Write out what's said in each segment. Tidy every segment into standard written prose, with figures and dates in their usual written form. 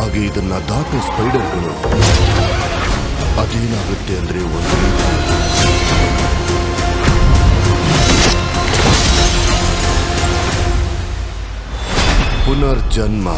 ಹಾಗೆ ಇದನ್ನ ದಾಟೋ ಸ್ಪೈಡರ್ಗಳು ಅದೇನಾಗುತ್ತೆ ಅಂದ್ರೆ ಒಂದು ಪುನರ್ಜನ್ಮ.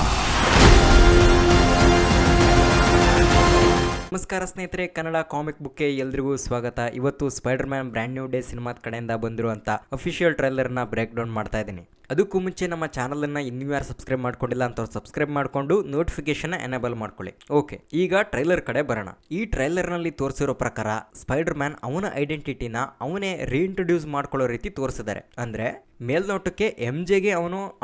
ನಮಸ್ಕಾರ ಸ್ನೇಹಿತರೆ, ಕನ್ನಡ ಕಾಮಿಕ್ ಬುಕ್ಗೆ ಎಲ್ರಿಗೂ ಸ್ವಾಗತ. ಇವತ್ತು spider man brand new day ಸಿನಿಮಾದ ಕಡೆಯಿಂದ ಬಂದಿರುವಂಥ ಅಫಿಷಿಯಲ್ ಟ್ರೈಲರ್ನ ಬ್ರೇಕ್ ಡೌನ್ ಮಾಡ್ತಾ ಇದ್ದೀನಿ. ಅದಕ್ಕೂ ಮುಂಚೆ ನಮ್ಮ ಚಾನಲನ್ನು ಇನ್ನೂ ಯಾರು ಸಬ್ಸ್ಕ್ರೈಬ್ ಮಾಡ್ಕೊಂಡಿಲ್ಲ ಅಂತ ಸಬ್ಸ್ಕ್ರೈಬ್ ಮಾಡಿಕೊಂಡು ನೋಟಿಫಿಕೇಶನ್ ಎನೇಬಲ್ ಮಾಡ್ಕೊಳ್ಳಿ. ಓಕೆ, ಈಗ ಟ್ರೈಲರ್ ಕಡೆ ಬರೋಣ. ಈ ಟ್ರೈಲರ್ನಲ್ಲಿ ತೋರಿಸಿರೋ ಪ್ರಕಾರ ಸ್ಪೈಡರ್ ಮ್ಯಾನ್ ಅವನ ಐಡೆಂಟಿಟಿನ ಅವನೇ ರೀಇಂಟ್ರೊಡ್ಯೂಸ್ ಮಾಡ್ಕೊಳ್ಳೋ ರೀತಿ ತೋರಿಸಿದ್ದಾರೆ. ಅಂದರೆ ಮೇಲ್ನೋಟಕ್ಕೆ MJಗೆ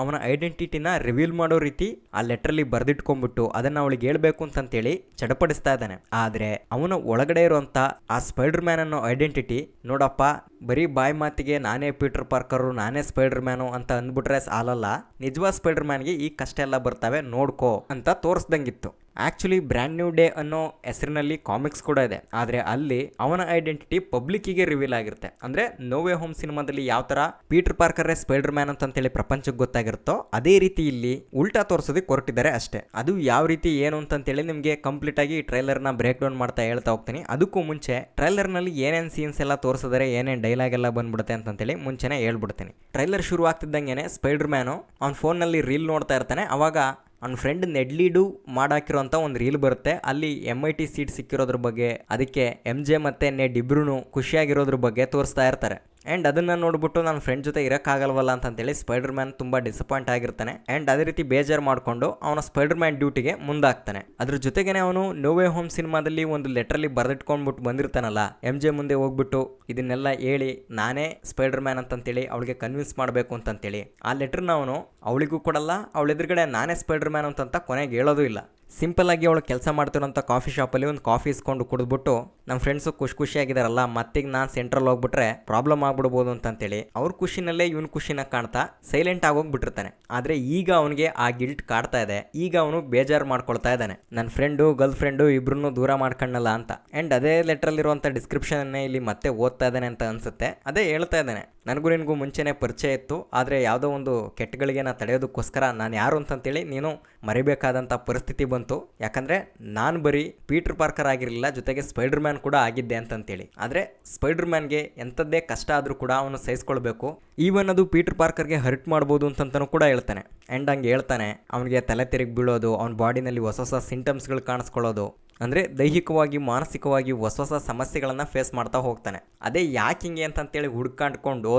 ಅವನ ಐಡೆಂಟಿಟಿನ ರಿವೀಲ್ ಮಾಡೋ ರೀತಿ ಆ ಲೆಟ್ರಲ್ಲಿ ಬರೆದಿಟ್ಕೊಂಡ್ಬಿಟ್ಟು ಅದನ್ನ ಅವಳಿಗೆ ಹೇಳ್ಬೇಕು ಅಂತೇಳಿ ಚಡಪಡಿಸ್ತಾ ಇದ್ದಾನೆ. ಆದ್ರೆ ಅವನ ಒಳಗಡೆ ಇರುವಂತ ಆ ಸ್ಪೈಡರ್ ಮ್ಯಾನ್ ಅನ್ನೋ ಐಡೆಂಟಿಟಿ, ನೋಡಪ್ಪ ಬರೀ ಬಾಯಿ ಮಾತಿಗೆ ನಾನೇ ಪೀಟರ್ ಪಾರ್ಕರು, ನಾನೇ ಸ್ಪೈಡರ್ ಮ್ಯಾನು ಅಂತ ಅಂದ್ಬಿಟ್ರೆ ಸಾಲಲ್ಲ, ನಿಜವಾದ ಸ್ಪೈಡರ್ ಮ್ಯಾನ್ಗೆ ಈ ಕಷ್ಟ ಎಲ್ಲ ಬರ್ತವೆ ನೋಡ್ಕೋ ಅಂತ ತೋರಿಸ್ದಂಗಿತ್ತು. ಆಕ್ಚುಲಿ ಬ್ರ್ಯಾಂಡ್ ನ್ಯೂ ಡೇ ಅನ್ನೋ ಹೆಸರಿನಲ್ಲಿ ಕಾಮಿಕ್ಸ್ ಕೂಡ ಇದೆ, ಆದರೆ ಅಲ್ಲಿ ಅವನ ಐಡೆಂಟಿಟಿ ಪಬ್ಲಿಕ್ಕಿಗೆ ರಿವೀಲ್ ಆಗಿರುತ್ತೆ. ಅಂದರೆ ನೋ ವೇ ಹೋಮ್ ಸಿನಿಮಾದಲ್ಲಿ ಯಾವ ಥರ ಪೀಟರ್ ಪಾರ್ಕರೇ ಸ್ಪೈಡರ್ ಮ್ಯಾನ್ ಅಂತೇಳಿ ಪ್ರಪಂಚಕ್ಕೆ ಗೊತ್ತಾಗಿರುತ್ತೋ ಅದೇ ರೀತಿ ಇಲ್ಲಿ ಉಲ್ಟಾ ತೋರಿಸೋದಕ್ಕೆ ಹೊರಟಿದ್ದಾರೆ ಅಷ್ಟೇ. ಅದು ಯಾವ ರೀತಿ ಏನು ಅಂತೇಳಿ ನಿಮಗೆ ಕಂಪ್ಲೀಟ್ ಆಗಿ ಟ್ರೈಲರ್ನ ಬ್ರೇಕ್ ಡೌನ್ ಮಾಡ್ತಾ ಹೇಳ್ತಾ ಹೋಗ್ತೀನಿ. ಅದಕ್ಕೂ ಮುಂಚೆ ಟ್ರೈಲರ್ನಲ್ಲಿ ಏನೇನು ಸೀನ್ಸ್ ಎಲ್ಲ ತೋರಿಸಿದರೆ, ಏನೇನು ಡೈಲಾಗ್ ಎಲ್ಲ ಬಂದ್ಬಿಡುತ್ತೆ ಅಂತೇಳಿ ಮುಂಚೆನೇ ಹೇಳ್ಬಿಡ್ತೀನಿ. ಟ್ರೈಲರ್ ಶುರು ಆಗ್ತಿದ್ದಂಗೆ ಸ್ಪೈಡರ್ ಮ್ಯಾನು ಅವ್ನ ಫೋನ್ನಲ್ಲಿ ರೀಲ್ ನೋಡ್ತಾ ಇರ್ತಾನೆ. ಅವಾಗ ಅವ್ನ ಫ್ರೆಂಡ್ ನೆಡ್ಲಿಡು ಮಾಡಾಕಿರೋಂಥ ಒಂದು ರೀಲ್ ಬರುತ್ತೆ. ಅಲ್ಲಿ MIT ಸೀಟ್ ಸಿಕ್ಕಿರೋದ್ರ ಬಗ್ಗೆ, ಅದಕ್ಕೆ MJ ಮತ್ತು ನೆಡ್ ಇಬ್ರು ಖುಷಿಯಾಗಿರೋದ್ರ ಬಗ್ಗೆ ತೋರಿಸ್ತಾ ಇರ್ತಾರೆ. ಆ್ಯಂಡ್ ಅದನ್ನು ನೋಡ್ಬಿಟ್ಟು ನನ್ನ ಫ್ರೆಂಡ್ ಜೊತೆ ಇರೋಕ್ಕಾಗಲ್ವಲ್ಲ ಅಂತೇಳಿ ಸ್ಪೈಡರ್ ಮ್ಯಾನ್ ತುಂಬ ಡಿಸಪಾಯಿಂಟ್ ಆಗಿರ್ತಾನೆ. ಆ್ಯಂಡ್ ಅದೇ ರೀತಿ ಬೇಜಾರು ಮಾಡಿಕೊಂಡು ಅವನ ಸ್ಪೈಡರ್ ಮ್ಯಾನ್ ಡ್ಯೂಟಿಗೆ ಮುಂದಾಗ್ತಾನೆ. ಅದ್ರ ಜೊತೆಗೇ ಅವನು ನೋ ವೇ ಹೋಮ್ ಸಿನಿಮಾದಲ್ಲಿ ಒಂದು ಲೆಟ್ರಲ್ಲಿ ಬರೆದಿಟ್ಕೊಂಡ್ಬಿಟ್ಟು ಬಂದಿರ್ತಾನಲ್ಲ, MJ ಮುಂದೆ ಹೋಗ್ಬಿಟ್ಟು ಇದನ್ನೆಲ್ಲ ಹೇಳಿ ನಾನೇ ಸ್ಪೈಡರ್ ಮ್ಯಾನ್ ಅಂತೇಳಿ ಅವಳಿಗೆ ಕನ್ವಿನ್ಸ್ ಮಾಡಬೇಕು ಅಂತೇಳಿ ಆ ಲೆಟ್ರನ್ನ ಅವನು ಅವಳಿಗೂ ಕೊಡಲ್ಲ, ಅವಳ ಎದುರುಗಡೆ ನಾನೇ ಸ್ಪೈಡರ್ ಮ್ಯಾನ್ ಅಂತ ಕೊನೆಗೆ ಹೇಳೋದು ಇಲ್ಲ. ಸಿಂಪಲ್ ಆಗಿ ಅವಳು ಕೆಲಸ ಮಾಡ್ತಿರೋಂಥ ಕಾಫಿ ಶಾಪಲ್ಲಿ ಒಂದು ಕಾಫಿ ಇಸ್ಕೊಂಡು ಕುಡಿದ್ಬಿಟ್ಟು ನಮ್ಮ ಫ್ರೆಂಡ್ಸು ಖುಷಿಯಾಗಿದ್ದಾರಲ್ಲ, ಮತ್ತೀಗ ನಾನು ಸೆಂಟ್ರಲ್ ಹೋಗ್ಬಿಟ್ರೆ ಪ್ರಾಬ್ಲಮ್ ಆಗ್ಬಿಡ್ಬೋದು ಅಂತೇಳಿ ಅವ್ರ ಖುಷಿನಲ್ಲೇ ಇವನ್ ಖುಷಿನ ಕಾಣ್ತಾ ಸೈಲೆಂಟ್ ಆಗೋಗ್ಬಿಟ್ಟಿರ್ತಾನೆ. ಆದರೆ ಈಗ ಅವನಿಗೆ ಆ ಗಿಲ್ಟ್ ಕಾಡ್ತಾ ಇದೆ. ಈಗ ಅವನು ಬೇಜಾರು ಮಾಡ್ಕೊಳ್ತಾ ಇದ್ದಾನೆ, ನನ್ನ ಫ್ರೆಂಡು ಗರ್ಲ್ ಫ್ರೆಂಡು ಇಬ್ರು ದೂರ ಮಾಡ್ಕೊಂಡಲ್ಲ ಅಂತ. ಆ್ಯಂಡ್ ಅದೇ ಲೆಟ್ರಲ್ಲಿರುವಂಥ ಡಿಸ್ಕ್ರಿಪ್ಷನ್ನೇ ಇಲ್ಲಿ ಮತ್ತೆ ಓದ್ತಾ ಇದ್ದಾನೆ ಅಂತ ಅನ್ಸುತ್ತೆ. ಅದೇ ಹೇಳ್ತಾ ಇದ್ದಾನೆ, ನನಗೂ ನಿನಗೂ ಮುಂಚೆನೇ ಪರಿಚಯ ಇತ್ತು, ಆದರೆ ಯಾವುದೋ ಒಂದು ಕೆಟ್ಟಗಳಿಗೆ ನಾ ತಡೆಯೋದಕ್ಕೋಸ್ಕರ ನಾನು ಯಾರು ಅಂತೇಳಿ ನೀನು ಮರಿಬೇಕಾದಂಥ ಪರಿಸ್ಥಿತಿ ಬಂತು. ಯಾಕಂದರೆ ನಾನು ಬರೀ ಪೀಟರ್ ಪಾರ್ಕರ್ ಆಗಿರಲಿಲ್ಲ, ಜೊತೆಗೆ ಸ್ಪೈಡರ್ ಮ್ಯಾನ್ ಕೂಡ ಆಗಿದ್ದೆ ಅಂತೇಳಿ. ಆದರೆ ಸ್ಪೈಡರ್ ಮ್ಯಾನ್ಗೆ ಎಂಥದ್ದೇ ಕಷ್ಟ ಆದರೂ ಕೂಡ ಅವನು ಸಹಿಸ್ಕೊಳ್ಬೇಕು. ಈವನ್ ಅದು ಪೀಟರ್ ಪಾರ್ಕರ್ಗೆ ಹರ್ಟ್ ಮಾಡ್ಬೋದು ಅಂತನೂ ಕೂಡ ಹೇಳ್ತಾನೆ. ಆ್ಯಂಡ್ ಹಂಗೆ ಹೇಳ್ತಾನೆ, ಅವನಿಗೆ ತಲೆ ತಿರುಗಿ ಬೀಳೋದು, ಅವನ ಬಾಡಿನಲ್ಲಿ ಹೊಸ ಸಿಂಟಮ್ಸ್ಗಳು ಕಾಣಿಸ್ಕೊಳ್ಳೋದು, ಅಂದರೆ ದೈಹಿಕವಾಗಿ ಮಾನಸಿಕವಾಗಿ ಹೊಸ ಸಮಸ್ಯೆಗಳನ್ನು ಫೇಸ್ ಮಾಡ್ತಾ ಹೋಗ್ತಾನೆ. ಅದೇ ಯಾಕೆ ಹಿಂಗೆ ಅಂತೇಳಿ ಹುಡ್ಕಾಂಡ್ಕೊಂಡು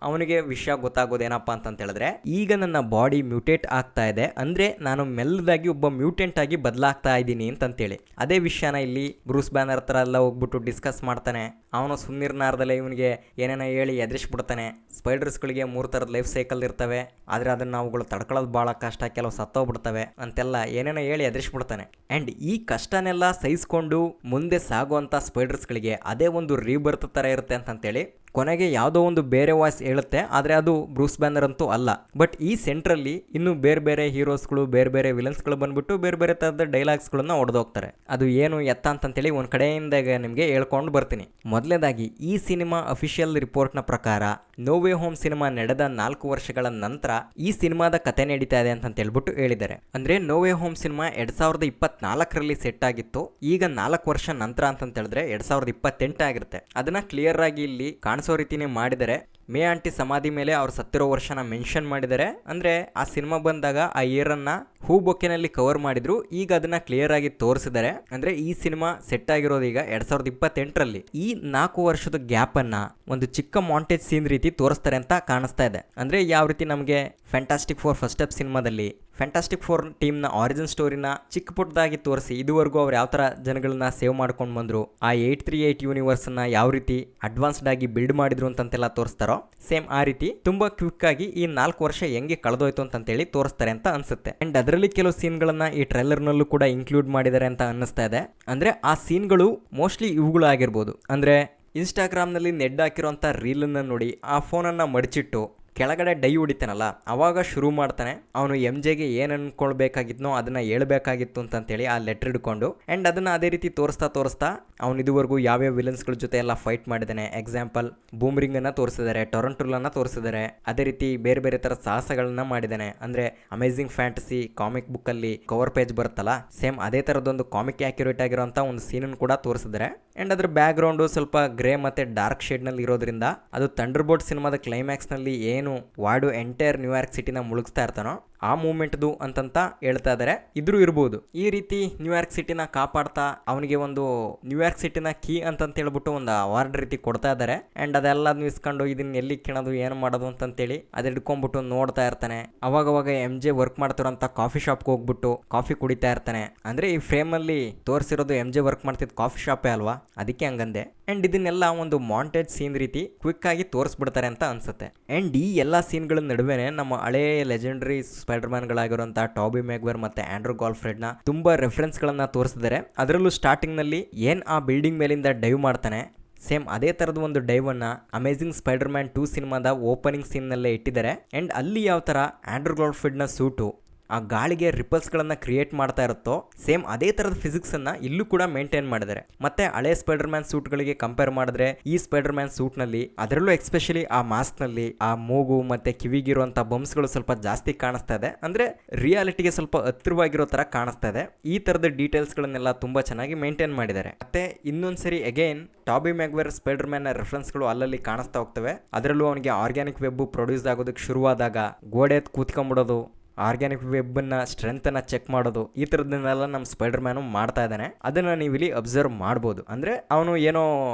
ಅವನಿಗೆ ವಿಷಯ ಗೊತ್ತಾಗೋದೇನಪ್ಪ ಅಂತೇಳಿದ್ರೆ, ಈಗ ನನ್ನ ಬಾಡಿ ಮ್ಯೂಟೇಟ್ ಆಗ್ತಾ ಇದೆ, ಅಂದರೆ ನಾನು ಮೆಲ್ಲದಾಗಿ ಒಬ್ಬ ಮ್ಯೂಟೆಂಟ್ ಆಗಿ ಬದಲಾಗ್ತಾ ಇದ್ದೀನಿ ಅಂತೇಳಿ. ಅದೇ ವಿಷಯನ ಇಲ್ಲಿ ಬ್ರೂಸ್ ಬ್ಯಾನರ್ ಹತ್ರ ಎಲ್ಲ ಹೋಗ್ಬಿಟ್ಟು ಡಿಸ್ಕಸ್ ಮಾಡ್ತಾನೆ. ಅವನು ಸುಮ್ಮನಿರ್ನಾರ್ದಲ್ಲೇ ಇವನಿಗೆ ಏನೇನೋ ಹೇಳಿ ಎದುರಿಸ್ಬಿಡ್ತಾನೆ. ಸ್ಪೈಡರ್ಸ್ಗಳಿಗೆ 3 ಥರದ ಲೈಫ್ ಸೈಕಲ್ ಇರ್ತವೆ, ಆದರೆ ಅದನ್ನು ಅವುಗಳು ತಡ್ಕೊಳ್ಳೋದು ಭಾಳ ಕಷ್ಟ, ಕೆಲವು ಸತ್ತೋಗ್ಬಿಡ್ತವೆ ಅಂತೆಲ್ಲ ಏನೇನೋ ಹೇಳಿ ಎದುರಿಸ್ಬಿಡ್ತಾನೆ. ಆ್ಯಂಡ್ ಈ ಕಷ್ಟನೆಲ್ಲ ಸಹಿಸ್ಕೊಂಡು ಮುಂದೆ ಸಾಗುವಂಥ ಸ್ಪೈಡರ್ಸ್ಗಳಿಗೆ ಅದೇ ಒಂದು ರೀಬರ್ತ್ ಥರ ಇರುತ್ತೆ ಅಂತೇಳಿ ಕೊನೆಗೆ ಯಾವುದೋ ಒಂದು ಬೇರೆ ವಾಯ್ಸ್ ಹೇಳುತ್ತೆ. ಆದರೆ ಅದು ಬ್ರೂಸ್ ಬ್ಯಾನರ್ ಅಂತೂ ಅಲ್ಲ. ಬಟ್ ಈ ಸೆಂಟ್ರಲ್ಲಿ ಇನ್ನೂ ಬೇರೆ ಹೀರೋಸ್ಗಳು, ಬೇರೆ ವಿಲನ್ಸ್ಗಳು ಬಂದ್ಬಿಟ್ಟು ಬೇರೆ ಥರದ ಡೈಲಾಗ್ಸ್ಗಳನ್ನ ಹೊಡೆದೋಗ್ತಾರೆ. ಅದು ಏನು ಎತ್ತ ಅಂತೇಳಿ ಒಂದು ಕಡೆಯಿಂದ ನಿಮಗೆ ಹೇಳ್ಕೊಂಡು ಬರ್ತೀನಿ. ಮೊದಲನೇದಾಗಿ ಈ ಸಿನಿಮಾ ಅಫಿಷಿಯಲ್ ರಿಪೋರ್ಟ್ನ ಪ್ರಕಾರ ನೋ ವೇ ಹೋಮ್ ಸಿನಿಮಾ ನಡೆದ 4 ವರ್ಷಗಳ ನಂತರ ಈ ಸಿನಿಮಾದ ಕತೆ ನಡೀತಾ ಇದೆ ಅಂತ ಹೇಳ್ಬಿಟ್ಟು ಹೇಳಿದ್ದಾರೆ. ಅಂದ್ರೆ ನೋ ವೇ ಹೋಮ್ ಸಿನಿಮಾ 2024ರಲ್ಲಿ ಸೆಟ್ ಆಗಿತ್ತು. ಈಗ 4 ವರ್ಷ ನಂತರ ಅಂತ ಹೇಳಿದ್ರೆ 2028 ಆಗಿರುತ್ತೆ. ಅದನ್ನ ಕ್ಲಿಯರ್ ಆಗಿ ಇಲ್ಲಿ ಕಾಣಿಸೋ ರೀತಿನೇ ಮಾಡಿದರೆ. ಮೇ ಆಂಟಿ ಸಮಾಧಿ ಮೇಲೆ ಅವ್ರು ಸತ್ತಿರೋ ವರ್ಷನ ಮೆನ್ಷನ್ ಮಾಡಿದ್ದಾರೆ. ಅಂದರೆ ಆ ಸಿನಿಮಾ ಬಂದಾಗ ಆ ಇಯರನ್ನು ಹೂ ಬೊಕ್ಕೆನಲ್ಲಿ ಕವರ್ ಮಾಡಿದ್ರು. ಈಗ ಅದನ್ನ ಕ್ಲಿಯರ್ ಆಗಿ ತೋರಿಸಿದ್ದಾರೆ. ಅಂದರೆ ಈ ಸಿನಿಮಾ ಸೆಟ್ ಆಗಿರೋದು ಈಗ 2028ರಲ್ಲಿ. ಈ 4 ವರ್ಷದ ಗ್ಯಾಪನ್ನು ಒಂದು ಚಿಕ್ಕ ಮಾಂಟೇಜ್ ಸೀನ್ ರೀತಿ ತೋರಿಸ್ತಾರೆ ಅಂತ ಕಾಣಿಸ್ತಾ ಇದೆ. ಅಂದರೆ ಯಾವ ರೀತಿ ನಮಗೆ ಫ್ಯಾಂಟಾಸ್ಟಿಕ್ 4 ಫಸ್ಟ್ ಸ್ಟೆಪ್ ಸಿನಿಮಾದಲ್ಲಿ ಫ್ಯಾಂಟಾಸ್ಟಿಕ್ 4 ಟೀಮ್ನ ಆರಿಜಿನ್ ಸ್ಟೋರಿನ ಚಿಕ್ಕ ಪುಟ್ಟದಾಗಿ ತೋರಿಸಿ ಇದುವರೆಗೂ ಅವ್ರು ಯಾವ ಥರ ಜನಗಳನ್ನ ಸೇವ್ ಮಾಡ್ಕೊಂಡು ಬಂದರು, ಆ 838 ಯೂನಿವರ್ಸನ್ನು ಯಾವ ರೀತಿ ಅಡ್ವಾನ್ಸ್ಡ್ ಆಗಿ ಬಿಲ್ಡ್ ಮಾಡಿದ್ರು ಅಂತೆಲ್ಲ ತೋರಿಸ್ತಾರೋ, ಸೇಮ್ ಆ ರೀತಿ ತುಂಬಾ ಕ್ವಿಕ್ ಆಗಿ ಈ 4 ವರ್ಷ ಹೆಂಗೆ ಕಳೆದೋಯ್ತು ಅಂತೇಳಿ ತೋರಿಸ್ತಾರೆ ಅಂತ ಅನ್ಸುತ್ತೆ. ಅಂಡ್ ಅದರಲ್ಲಿ ಕೆಲವು ಸೀನ್ಗಳನ್ನ ಈ ಟ್ರೈಲರ್ನಲ್ಲೂ ಕೂಡ ಇನ್ಕ್ಲೂಡ್ ಮಾಡಿದ್ದಾರೆ ಅಂತ ಅನ್ನಿಸ್ತಾ ಇದೆ. ಅಂದ್ರೆ ಆ ಸೀನ್ಗಳು ಮೋಸ್ಟ್ಲಿ ಇವುಗಳು ಆಗಿರ್ಬೋದು. ಅಂದ್ರೆ ಇನ್ಸ್ಟಾಗ್ರಾಮ್ನಲ್ಲಿ ನೆಡ್ ಹಾಕಿರೋಂಥ ರೀಲನ್ನು ನೋಡಿ ಆ ಫೋನನ್ನು ಮಡಚಿಟ್ಟು ಕೆಳಗಡೆ ಡೈ ಹೊಡಿತಾನಲ್ಲ ಅವಾಗ ಶುರು ಮಾಡ್ತಾನೆ ಅವನು ಎಂ ಜೆಗೆ ಏನು ಅನ್ಕೊಳ್ಬೇಕಾಗಿದ್ನೋ ಅದನ್ನ ಹೇಳ್ಬೇಕಾಗಿತ್ತು ಅಂತೇಳಿ ಆ ಲೆಟರ್ ಹಿಡ್ಕೊಂಡು ಅಂಡ್ ಅದನ್ನ ಅದೇ ರೀತಿ ತೋರಿಸ್ತಾ ಅವನು ಇದುವರೆಗೂ ಯಾವ್ಯಾವ ವಿಲನ್ಸ್ಗಳ ಜೊತೆ ಎಲ್ಲ ಫೈಟ್ ಮಾಡಿದ್ದಾನೆ. ಎಕ್ಸಾಂಪಲ್ ಬೂಮ್ರಿಂಗ್ ಅನ್ನ ತೋರಿಸಿದ್ದಾರೆ, ಟೊರಂಟುಲನ್ನ ತೋರಿಸಿದ್ದಾರೆ, ಅದೇ ರೀತಿ ಬೇರೆ ಬೇರೆ ತರ ಸಾಹಸಗಳನ್ನ ಮಾಡಿದ್ದಾನೆ. ಅಂದ್ರೆ ಅಮೇಜಿಂಗ್ ಫ್ಯಾಂಟಸಿ ಕಾಮಿಕ್ ಬುಕ್ ಅಲ್ಲಿ ಕವರ್ ಪೇಜ್ ಬರುತ್ತಲ್ಲ ಸೇಮ್ ಅದೇ ತರದೊಂದು ಕಾಮಿಕ್ ಆಕ್ಯುರೇಟ್ ಆಗಿರುವಂತ ಒಂದು ಸೀನ್ ಕೂಡ ತೋರಿಸಿದ್ದಾರೆ. ಅಂಡ್ ಅದ್ರ ಬ್ಯಾಕ್ ಗ್ರೌಂಡ್ ಸ್ವಲ್ಪ ಗ್ರೇ ಮತ್ತೆ ಡಾರ್ಕ್ ಶೇಡ್ ನಲ್ಲಿ ಇರೋದ್ರಿಂದ ಅದು ಥಂಡರ್ಬೋಲ್ಟ್ ಸಿನಿಮಾದ ಕ್ಲೈಮ್ಯಾಕ್ಸ್ ನಲ್ಲಿ ಏನು ವಾರ್ಡು ಎಂಟೈರ್ ನ್ಯೂಯಾರ್ಕ್ ಸಿಟಿನ ಮುಳುಗಿಸ್ತಾ ಇರ್ತಾನೋ ಆ ಮೂವ್ಮೆಂಟ್ದು ಅಂತಂತ ಹೇಳ್ತಾ ಇದಾರೆ. ಇದ್ರೂ ಇರ್ಬೋದು ಈ ರೀತಿ ನ್ಯೂಯಾರ್ಕ್ ಸಿಟಿನ ಕಾಪಾಡ್ತಾ ಅವನಿಗೆ ಒಂದು ನ್ಯೂಯಾರ್ಕ್ ಸಿಟಿನ ಕೀ ಅಂತಂತ ಹೇಳ್ಬಿಟ್ಟು ಒಂದು ಅವಾರ್ಡ್ ರೀತಿ ಕೊಡ್ತಾ ಇದ್ದಾರೆ. ಅಂಡ್ ಅದೆಲ್ಲ ಇಸ್ಕೊಂಡು ಇದನ್ನ ಎಲ್ಲಿ ಕಿಣೋದು ಏನು ಮಾಡೋದು ಅಂತೇಳಿ ಅದ್ ಹಿಡ್ಕೊಂಡ್ಬಿಟ್ಟು ನೋಡ್ತಾ ಇರ್ತಾನೆ. ಅವಾಗವಾಗ ಎಂ ಜೆ ವರ್ಕ್ ಮಾಡ್ತಿರೋಂತ ಕಾಫಿ ಶಾಪ್ಗೆ ಹೋಗ್ಬಿಟ್ಟು ಕಾಫಿ ಕುಡಿತಾ ಇರ್ತಾನೆ. ಅಂದ್ರೆ ಈ ಫ್ರೇಮ್ ಅಲ್ಲಿ ತೋರಿಸಿರೋದು ಎಂ ಜೆ ವರ್ಕ್ ಮಾಡ್ತಿದ್ ಕಾಫಿ ಶಾಪೇ ಅಲ್ವಾ, ಅದಕ್ಕೆ ಹಂಗಂದೆ. ಅಂಡ್ ಇದನ್ನೆಲ್ಲ ಒಂದು ಮಾಂಟೇಜ್ ಸೀನ್ ರೀತಿ ಕ್ವಿಕ್ ಆಗಿ ತೋರಿಸ್ಬಿಡ್ತಾರೆ ಅಂತ ಅನ್ಸುತ್ತೆ. ಅಂಡ್ ಈ ಎಲ್ಲಾ ಸೀನ್ಗಳ ನಡುವೆನೆ ನಮ್ಮ ಹಳೆ ಲೆಜೆಂಡರಿ ಸ್ಪೈಡರ್ ಮ್ಯಾನ್ ಗಳಾಗಿರುವಂತಹ ಟಾಬಿ ಮ್ಯಾಗ್ವೈರ್ ಮತ್ತೆ ಆಂಡ್ರೂ ಗಾರ್ಫೀಲ್ಡ್ ನ ತುಂಬಾ ರೆಫರೆನ್ಸ್ ಗಳನ್ನ ತೋರಿಸಿದ್ದಾರೆ. ಅದರಲ್ಲೂ ಸ್ಟಾರ್ಟಿಂಗ್ ನಲ್ಲಿ ಏನ್ ಆ ಬಿಲ್ಡಿಂಗ್ ಮೇಲಿಂದ ಡೈವ್ ಮಾಡ್ತಾನೆ ಸೇಮ್ ಅದೇ ತರದ ಒಂದು ಡೈವ್ ಅನ್ನ ಅಮೇಜಿಂಗ್ ಸ್ಪೈಡರ್ ಮ್ಯಾನ್ 2 ಸಿನಿಮಾದ ಓಪನಿಂಗ್ ಸೀನ್ ನಲ್ಲೇ ಇಟ್ಟಿದ್ದಾರೆ. ಅಂಡ್ ಅಲ್ಲಿ ಯಾವ ತರ ಆಂಡ್ರೂ ಗಾರ್ಫೀಲ್ಡ್ ನ ಸೂಟು ಆ ಗಾಳಿಗೆ ರಿಪಲ್ಸ್ ಗಳನ್ನ ಕ್ರಿಯೇಟ್ ಮಾಡ್ತಾ ಇರುತ್ತೋ ಸೇಮ್ ಅದೇ ತರದ ಫಿಸಿಕ್ಸ್ ಅನ್ನ ಇಲ್ಲೂ ಕೂಡ ಮೇಂಟೈನ್ ಮಾಡಿದ್ದಾರೆ. ಮತ್ತೆ ಹಳೆ ಸ್ಪೈಡರ್ ಮ್ಯಾನ್ ಸೂಟ್ ಗಳಿಗೆ ಕಂಪೇರ್ ಮಾಡಿದ್ರೆ ಈ ಸ್ಪೈಡರ್ ಮ್ಯಾನ್ ಸೂಟ್ ನಲ್ಲಿ ಅದರಲ್ಲೂ ಎಕ್ಸ್ಪೆಷಲಿ ಆ ಮಾಸ್ಕ್ ನಲ್ಲಿ ಆ ಮೂಗು ಮತ್ತೆ ಕಿವಿಗಿರುವಂತ ಬಂಪ್ಸ್ ಗಳು ಸ್ವಲ್ಪ ಜಾಸ್ತಿ ಕಾಣಿಸ್ತಾ ಇದೆ. ಅಂದ್ರೆ ರಿಯಾಲಿಟಿಗೆ ಸ್ವಲ್ಪ ಹತ್ತಿರವಾಗಿರೋ ತರ ಕಾಣಿಸ್ತಾ ಇದೆ. ಈ ತರದ ಡೀಟೇಲ್ಸ್ ಗಳನ್ನೆಲ್ಲ ತುಂಬಾ ಚೆನ್ನಾಗಿ ಮೇಂಟೈನ್ ಮಾಡಿದ್ದಾರೆ. ಮತ್ತೆ ಇನ್ನೊಂದ್ಸರಿ ಅಗೈನ್ ಟಾಬಿ ಮ್ಯಾಗ್ವೈರ್ ಸ್ಪೈಡರ್ ಮ್ಯಾನ್ ನ ರೆಫರೆನ್ಸ್ ಗಳು ಅಲ್ಲಲ್ಲಿ ಕಾಣಿಸ್ತಾ ಹೋಗ್ತವೆ. ಅದರಲ್ಲೂ ಅವನಿಗೆ ಆರ್ಗ್ಯಾನಿಕ್ ವೆಬ್ ಪ್ರೊಡ್ಯೂಸ್ ಆಗೋದಕ್ಕೆ ಶುರುವಾದಾಗ ಗೋಡೆ ಕೂತ್ಕೊಂಡ್ಬಿಡೋದು, ಆರ್ಗ್ಯಾನಿಕ್ ವೆಬ್ ನ ಸ್ಟ್ರೆಂತ್ ಅನ್ನ ಚೆಕ್ ಮಾಡೋದು, ಈ ತರದನ್ನೆಲ್ಲ ನಮ್ಮ ಸ್ಪೈಡರ್ ಮ್ಯಾನ್ ಮಾಡ್ತಾ ಇದ್ದಾನೆ. ಅದನ್ನ ನೀವು ಇಲ್ಲಿ ಅಬ್ಸರ್ವ್ ಮಾಡಬಹುದು. ಅಂದ್ರೆ ಅವನು ಏನೋ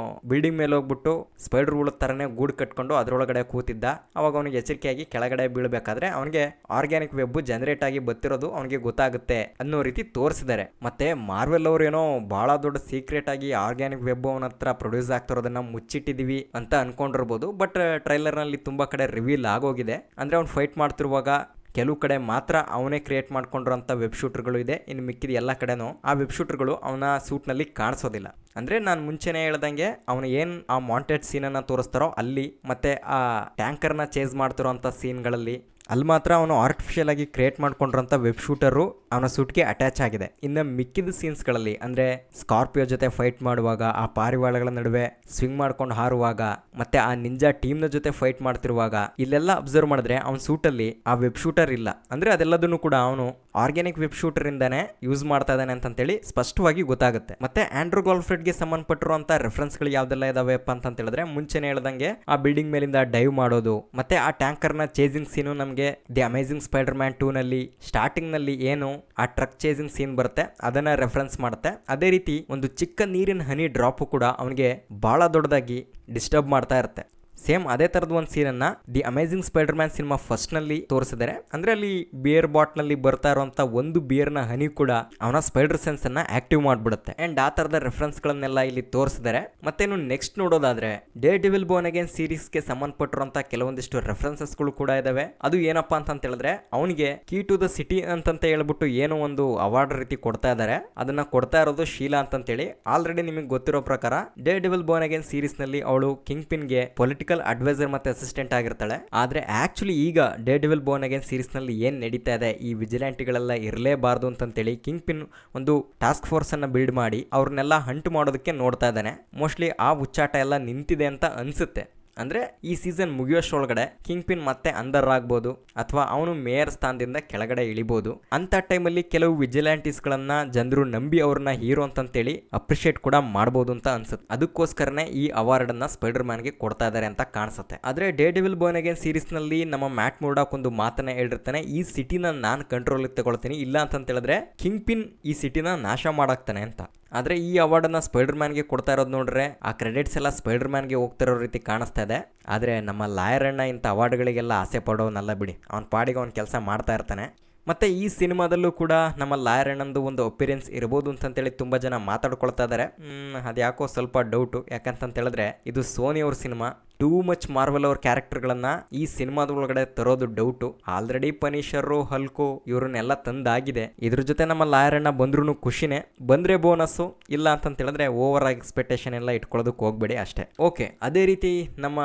ಬಿಲ್ಡಿಂಗ್ ಮೇಲೆ ಹೋಗ್ಬಿಟ್ಟು ಸ್ಪೈಡರ್ ಹುಳ ತರನೇ ಗೂಡು ಕಟ್ಕೊಂಡು ಅದರೊಳಗಡೆ ಕೂತಿದ್ದ. ಅವಾಗ ಅವನಿಗೆ ಎಚ್ಚರಿಕೆಯಾಗಿ ಕೆಳಗಡೆ ಬೀಳ್ಬೇಕಾದ್ರೆ ಅವನಿಗೆ ಆರ್ಗ್ಯಾನಿಕ್ ವೆಬ್ ಜನರೇಟ್ ಆಗಿ ಬರ್ತಿರೋದು ಅವನಿಗೆ ಗೊತ್ತಾಗುತ್ತೆ ಅನ್ನೋ ರೀತಿ ತೋರಿಸಿದ್ದಾರೆ. ಮತ್ತೆ ಮಾರ್ವೆಲ್ ಅವ್ರು ಏನೋ ಬಹಳ ದೊಡ್ಡ ಸೀಕ್ರೆಟ್ ಆಗಿ ಆರ್ಗ್ಯಾನಿಕ್ ವೆಬ್ ಅವನ ಹತ್ರ ಪ್ರೊಡ್ಯೂಸ್ ಆಗ್ತಿರೋದನ್ನ ಮುಚ್ಚಿಟ್ಟಿದೀವಿ ಅಂತ ಅನ್ಕೊಂಡಿರ್ಬೋದು. ಬಟ್ ಟ್ರೈಲರ್ ನಲ್ಲಿ ತುಂಬಾ ಕಡೆ ರಿವೀಲ್ ಆಗೋಗಿದೆ. ಅಂದ್ರೆ ಅವ್ನು ಫೈಟ್ ಮಾಡ್ತಿರುವಾಗ ಕೆಲವು ಕಡೆ ಮಾತ್ರ ಅವನೇ ಕ್ರಿಯೇಟ್ ಮಾಡ್ಕೊಂಡಿರೋಂಥ ವೆಬ್ ಶೂಟರ್ಗಳು ಇದೆ. ಇನ್ನು ಮಿಕ್ಕಿದ ಎಲ್ಲ ಕಡೆನೂ ಆ ವೆಬ್ ಶೂಟರ್ಗಳು ಅವನ ಸೂಟ್ನಲ್ಲಿ ಕಾಣಿಸೋದಿಲ್ಲ. ಅಂದರೆ ನಾನು ಮುಂಚೆನೇ ಹೇಳ್ದಂಗೆ ಅವನು ಏನು ಆ ಮಾಂಟೆಡ್ ಸೀನನ್ನು ತೋರಿಸ್ತಾರೋ ಅಲ್ಲಿ ಮತ್ತೆ ಆ ಟ್ಯಾಂಕರ್ನ ಚೇಸ್ ಮಾಡ್ತಿರೋಂಥ ಸೀನ್ಗಳಲ್ಲಿ ಅಲ್ಲಿ ಮಾತ್ರ ಅವನು ಆರ್ಟಿಫಿಷಿಯಲ್ ಆಗಿ ಕ್ರಿಯೇಟ್ ಮಾಡ್ಕೊಂಡಿರೋಂಥ ವೆಬ್ ಶೂಟರು ಅವನ ಸೂಟ್ಗೆ ಅಟ್ಯಾಚ್ ಆಗಿದೆ. ಇನ್ನು ಮಿಕ್ಕಿದ ಸೀನ್ಸ್ಗಳಲ್ಲಿ ಅಂದರೆ ಸ್ಕಾರ್ಪಿಯೋ ಜೊತೆ ಫೈಟ್ ಮಾಡುವಾಗ, ಆ ಪಾರಿವಾಳಗಳ ನಡುವೆ ಸ್ವಿಂಗ್ ಮಾಡ್ಕೊಂಡು ಹಾರುವಾಗ, ಮತ್ತೆ ಆ ನಿಂಜಾ ಟೀಮ್ನ ಜೊತೆ ಫೈಟ್ ಮಾಡ್ತಿರುವಾಗ ಇಲ್ಲೆಲ್ಲ ಅಬ್ಸರ್ವ್ ಮಾಡಿದ್ರೆ ಅವನ ಸೂಟಲ್ಲಿ ಆ ವೆಬ್ ಶೂಟರ್ ಇಲ್ಲ. ಅಂದರೆ ಅದೆಲ್ಲದನ್ನು ಕೂಡ ಅವನು ಆರ್ಗ್ಯಾನಿಕ್ ವೆಬ್ ಶೂಟರ್ ಇಂದಾನೆ ಯೂಸ್ ಮಾಡ್ತಾ ಇದ್ದಾನೆ ಅಂತೇಳಿ ಸ್ಪಷ್ಟವಾಗಿ ಗೊತ್ತಾಗುತ್ತೆ. ಮತ್ತೆ ಆಂಡ್ರೂ ಗಾರ್ಫೀಲ್ಡ್ಗೆ ಸಂಬಂಧಪಟ್ಟಿರುವಂಥ ರೆಫರೆನ್ಸ್ಗಳು ಯಾವ್ದೆಲ್ಲ ಇದಾವೆಪ್ಪ ಅಂತ ಹೇಳಿದ್ರೆ ಮುಂಚೆನೆ ಹೇಳ್ದಂಗೆ ಆ ಬಿಲ್ಡಿಂಗ್ ಮೇಲಿಂದ ಡೈವ್ ಮಾಡೋದು, ಮತ್ತೆ ಆ ಟ್ಯಾಂಕರ್ನ ಚೇಸಿಂಗ್ ಸೀನು ನಮಗೆ ದಿ ಅಮೇಜಿಂಗ್ ಸ್ಪೈಡರ್ ಮ್ಯಾನ್ 2 ನಲ್ಲಿ ಸ್ಟಾರ್ಟಿಂಗ್ ನಲ್ಲಿ ಏನು ಆ ಟ್ರಕ್ ಚೇಸಿಂಗ್ ಸೀನ್ ಬರುತ್ತೆ ಅದನ್ನ ರೆಫರೆನ್ಸ್ ಮಾಡುತ್ತೆ. ಅದೇ ರೀತಿ ಒಂದು ಚಿಕ್ಕ ನೀರಿನ ಹನಿ ಡ್ರಾಪ್ ಕೂಡ ಅವನಿಗೆ ಬಹಳ ದೊಡ್ಡದಾಗಿ ಡಿಸ್ಟರ್ಬ್ ಮಾಡ್ತಾ ಇರುತ್ತೆ. ಸೇಮ್ ಅದೇ ತರದ ಒಂದು ಸೀನನ್ನ The Amazing Spiderman cinema first ನಲ್ಲಿ ತೋರಿಸಿದ್ದಾರೆ. ಅಂದ್ರೆ ಅಲ್ಲಿ ಬಿಯರ್ ಬಾಟ್ ನಲ್ಲಿ ಬರ್ತಾ ಇರುವಂತ ಒಂದು ಬಿಯರ್ ನ ಹನಿ ಕೂಡ ಅವನ ಸ್ಪೈಡರ್ ಸೆನ್ಸ್ ಅನ್ನ ಆಕ್ಟಿವ್ ಮಾಡ್ಬಿಡುತ್ತೆ. ಅಂಡ್ ಆ ತರದ ರೆಫರೆನ್ಸ್ ಗಳನ್ನೆಲ್ಲ ಇಲ್ಲಿ ತೋರಿಸಿದ್ದಾರೆ. ಮತ್ತೆ ನೆಕ್ಸ್ಟ್ ನೋಡೋದಾದ್ರೆ Deere devil born again series ಗೆ ಸಂಬಂಧಪಟ್ಟಿರುವಂತ ಕೆಲವೊಂದಿಷ್ಟು ರೆಫರೆನ್ಸಸ್ ಗಳು ಕೂಡ ಇದಾವೆ. ಅದು ಏನಪ್ಪಾ ಅಂತ ಹೇಳಿದ್ರೆ ಅವನಿಗೆ ಕೀ ಟು ದ ಸಿಟಿ ಅಂತಂತ ಹೇಳ್ಬಿಟ್ಟು ಏನೋ ಒಂದು ಅವಾರ್ಡ್ ರೀತಿ ಕೊಡ್ತಾ ಇದ್ದಾರೆ. ಅದನ್ನ ಕೊಡ್ತಾ ಇರೋದು ಶೀಲಾ ಅಂತೇಳಿ. ಆಲ್ರೆಡಿ ನಿಮಗೆ ಗೊತ್ತಿರೋ ಪ್ರಕಾರ Deere devil born again series ನಲ್ಲಿ ಅವಳು ಕಿಂಗ್ ಪಿನ್ ಗೆ ಪೊಲಿಟಿಕಲ್ ಅಡ್ವೈಸರ್ ಮತ್ತೆ ಅಸಿಸ್ಟೆಂಟ್ ಆಗಿರ್ತಾಳೆ. ಆದ್ರೆ ಆಕ್ಚುಲಿ ಈಗ Deere devil born again series ನಲ್ಲಿ ಏನ್ ನಡೀತಾ ಇದೆ, ಈ ವಿಜಿಲೆಂಟಿಗಳೆಲ್ಲ ಇರಲೇಬಾರ್ದು ಅಂತೇಳಿ ಕಿಂಗ್ ಪಿನ್ ಒಂದು ಟಾಸ್ಕ್ ಫೋರ್ಸ್ ಅನ್ನ ಬಿಲ್ಡ್ ಮಾಡಿ ಅವ್ರನ್ನೆಲ್ಲ ಹಂಟ್ ಮಾಡೋದಕ್ಕೆ ನೋಡ್ತಾ ಇದ್ದಾನೆ. ಮೋಸ್ಟ್ಲಿ ಆ ಹುಚ್ಚಾಟ ಎಲ್ಲ ನಿಂತಿದೆ ಅಂತ ಅನ್ಸುತ್ತೆ. ಅಂದ್ರೆ ಈ ಸೀಸನ್ ಮುಗಿಯೋಷ್ಟೊಳಗಡೆ ಕಿಂಗ್ ಪಿನ್ ಮತ್ತೆ ಅಂಡರ್ ಆಗ್ಬೋದು ಅಥವಾ ಅವನು ಮೇಯರ್ ಸ್ಥಾನದಿಂದ ಕೆಳಗಡೆ ಇಳಿಬಹುದು. ಅಂತ ಟೈಮಲ್ಲಿ ಕೆಲವು ವಿಜಿಲೆಂಟೀಸ್ ಗಳನ್ನ ಜನರು ನಂಬಿ ಅವ್ರನ್ನ ಹೀರೋ ಅಂತೇಳಿ ಅಪ್ರಿಶಿಯೇಟ್ ಕೂಡ ಮಾಡಬಹುದು ಅಂತ ಅನ್ಸುತ್ತೆ. ಅದಕ್ಕೋಸ್ಕರನೇ ಈ ಅವಾರ್ಡ್ ಅನ್ನ ಸ್ಪೈಡರ್ ಮ್ಯಾನ್ ಗೆ ಕೊಡ್ತಾ ಇದಾರೆ ಅಂತ ಕಾಣಿಸುತ್ತೆ. ಆದ್ರೆ Deere devil born again series ನಲ್ಲಿ ನಮ್ಮ ಮ್ಯಾಟ್ ಮುರ್ಡಾಕ್ ಒಂದು ಮಾತನ್ನ ಹೇಳಿರ್ತಾನೆ, ಈ ಸಿಟಿನ ನಾನು ಕಂಟ್ರೋಲ್ ತಗೊಳ್ತೀನಿ, ಇಲ್ಲ ಅಂತ ಹೇಳಿದ್ರೆ ಕಿಂಗ್ ಪಿನ್ ಈ ಸಿಟಿನ ನಾಶ ಮಾಡಾಕ್ತಾನೆ ಅಂತ. ಆದರೆ ಈ ಅವಾರ್ಡನ್ನು ಸ್ಪೈಡರ್ ಮ್ಯಾನ್ಗೆ ಕೊಡ್ತಾ ಇರೋದು ನೋಡ್ರೆ ಆ ಕ್ರೆಡಿಟ್ಸ್ ಎಲ್ಲ ಸ್ಪೈಡರ್ ಮ್ಯಾನ್ಗೆ ಹೋಗ್ತಿರೋ ರೀತಿ ಕಾಣಿಸ್ತಾ ಇದೆ. ಆದರೆ ನಮ್ಮ ಲಾಯರ್ ಅಣ್ಣ ಇಂಥ ಅವಾರ್ಡ್ಗಳಿಗೆಲ್ಲ ಆಸೆ ಪಡೋನಲ್ಲ ಬಿಡಿ, ಅವ್ನ ಪಾಡಿಗೆ ಅವ್ನ ಕೆಲಸ ಮಾಡ್ತಾ ಇರ್ತಾನೆ. ಮತ್ತು ಈ ಸಿನಿಮಾದಲ್ಲೂ ಕೂಡ ನಮ್ಮ ಲಾಯರ್ ಅಣ್ಣಂದು ಒಂದು ಅಪಿಯರೆನ್ಸ್ ಇರ್ಬೋದು ಅಂತಂತೇಳಿ ತುಂಬ ಜನ ಮಾತಾಡ್ಕೊಳ್ತಾ ಇದ್ದಾರೆ. ಅದು ಯಾಕೋ ಸ್ವಲ್ಪ ಡೌಟು, ಯಾಕಂತಂತೇಳಿದ್ರೆ ಇದು ಸೋನಿ ಅವ್ರ ಸಿನಿಮಾ. ಟೂ ಮಚ್ ಮಾರ್ವೆಲ್ ಅವ್ರ ಕ್ಯಾರೆಕ್ಟರ್ಗಳನ್ನ ಈ ಸಿನಿಮಾದ ಒಳಗಡೆ ತರೋದು ಡೌಟು. ಆಲ್ರೆಡಿ ಪನಿಷರು, ಹಲ್ಕು ಇವ್ರನ್ನೆಲ್ಲ ತಂದಾಗಿದೆ. ಇದ್ರ ಜೊತೆ ನಮ್ಮ ಲಾಯರ್ ಅಣ್ಣ ಬಂದ್ರೂ ಖುಷಿನೇ. ಬಂದ್ರೆ ಬೋನಸ್ಸು, ಇಲ್ಲ ಅಂತ ಹೇಳಿದ್ರೆ ಓವರ್ ಆಗಿ ಎಕ್ಸ್ಪೆಕ್ಟೇಷನ್ ಎಲ್ಲ ಇಟ್ಕೊಳ್ಳೋದಕ್ಕೆ ಹೋಗ್ಬೇಡಿ ಅಷ್ಟೇ. ಓಕೆ, ಅದೇ ರೀತಿ ನಮ್ಮ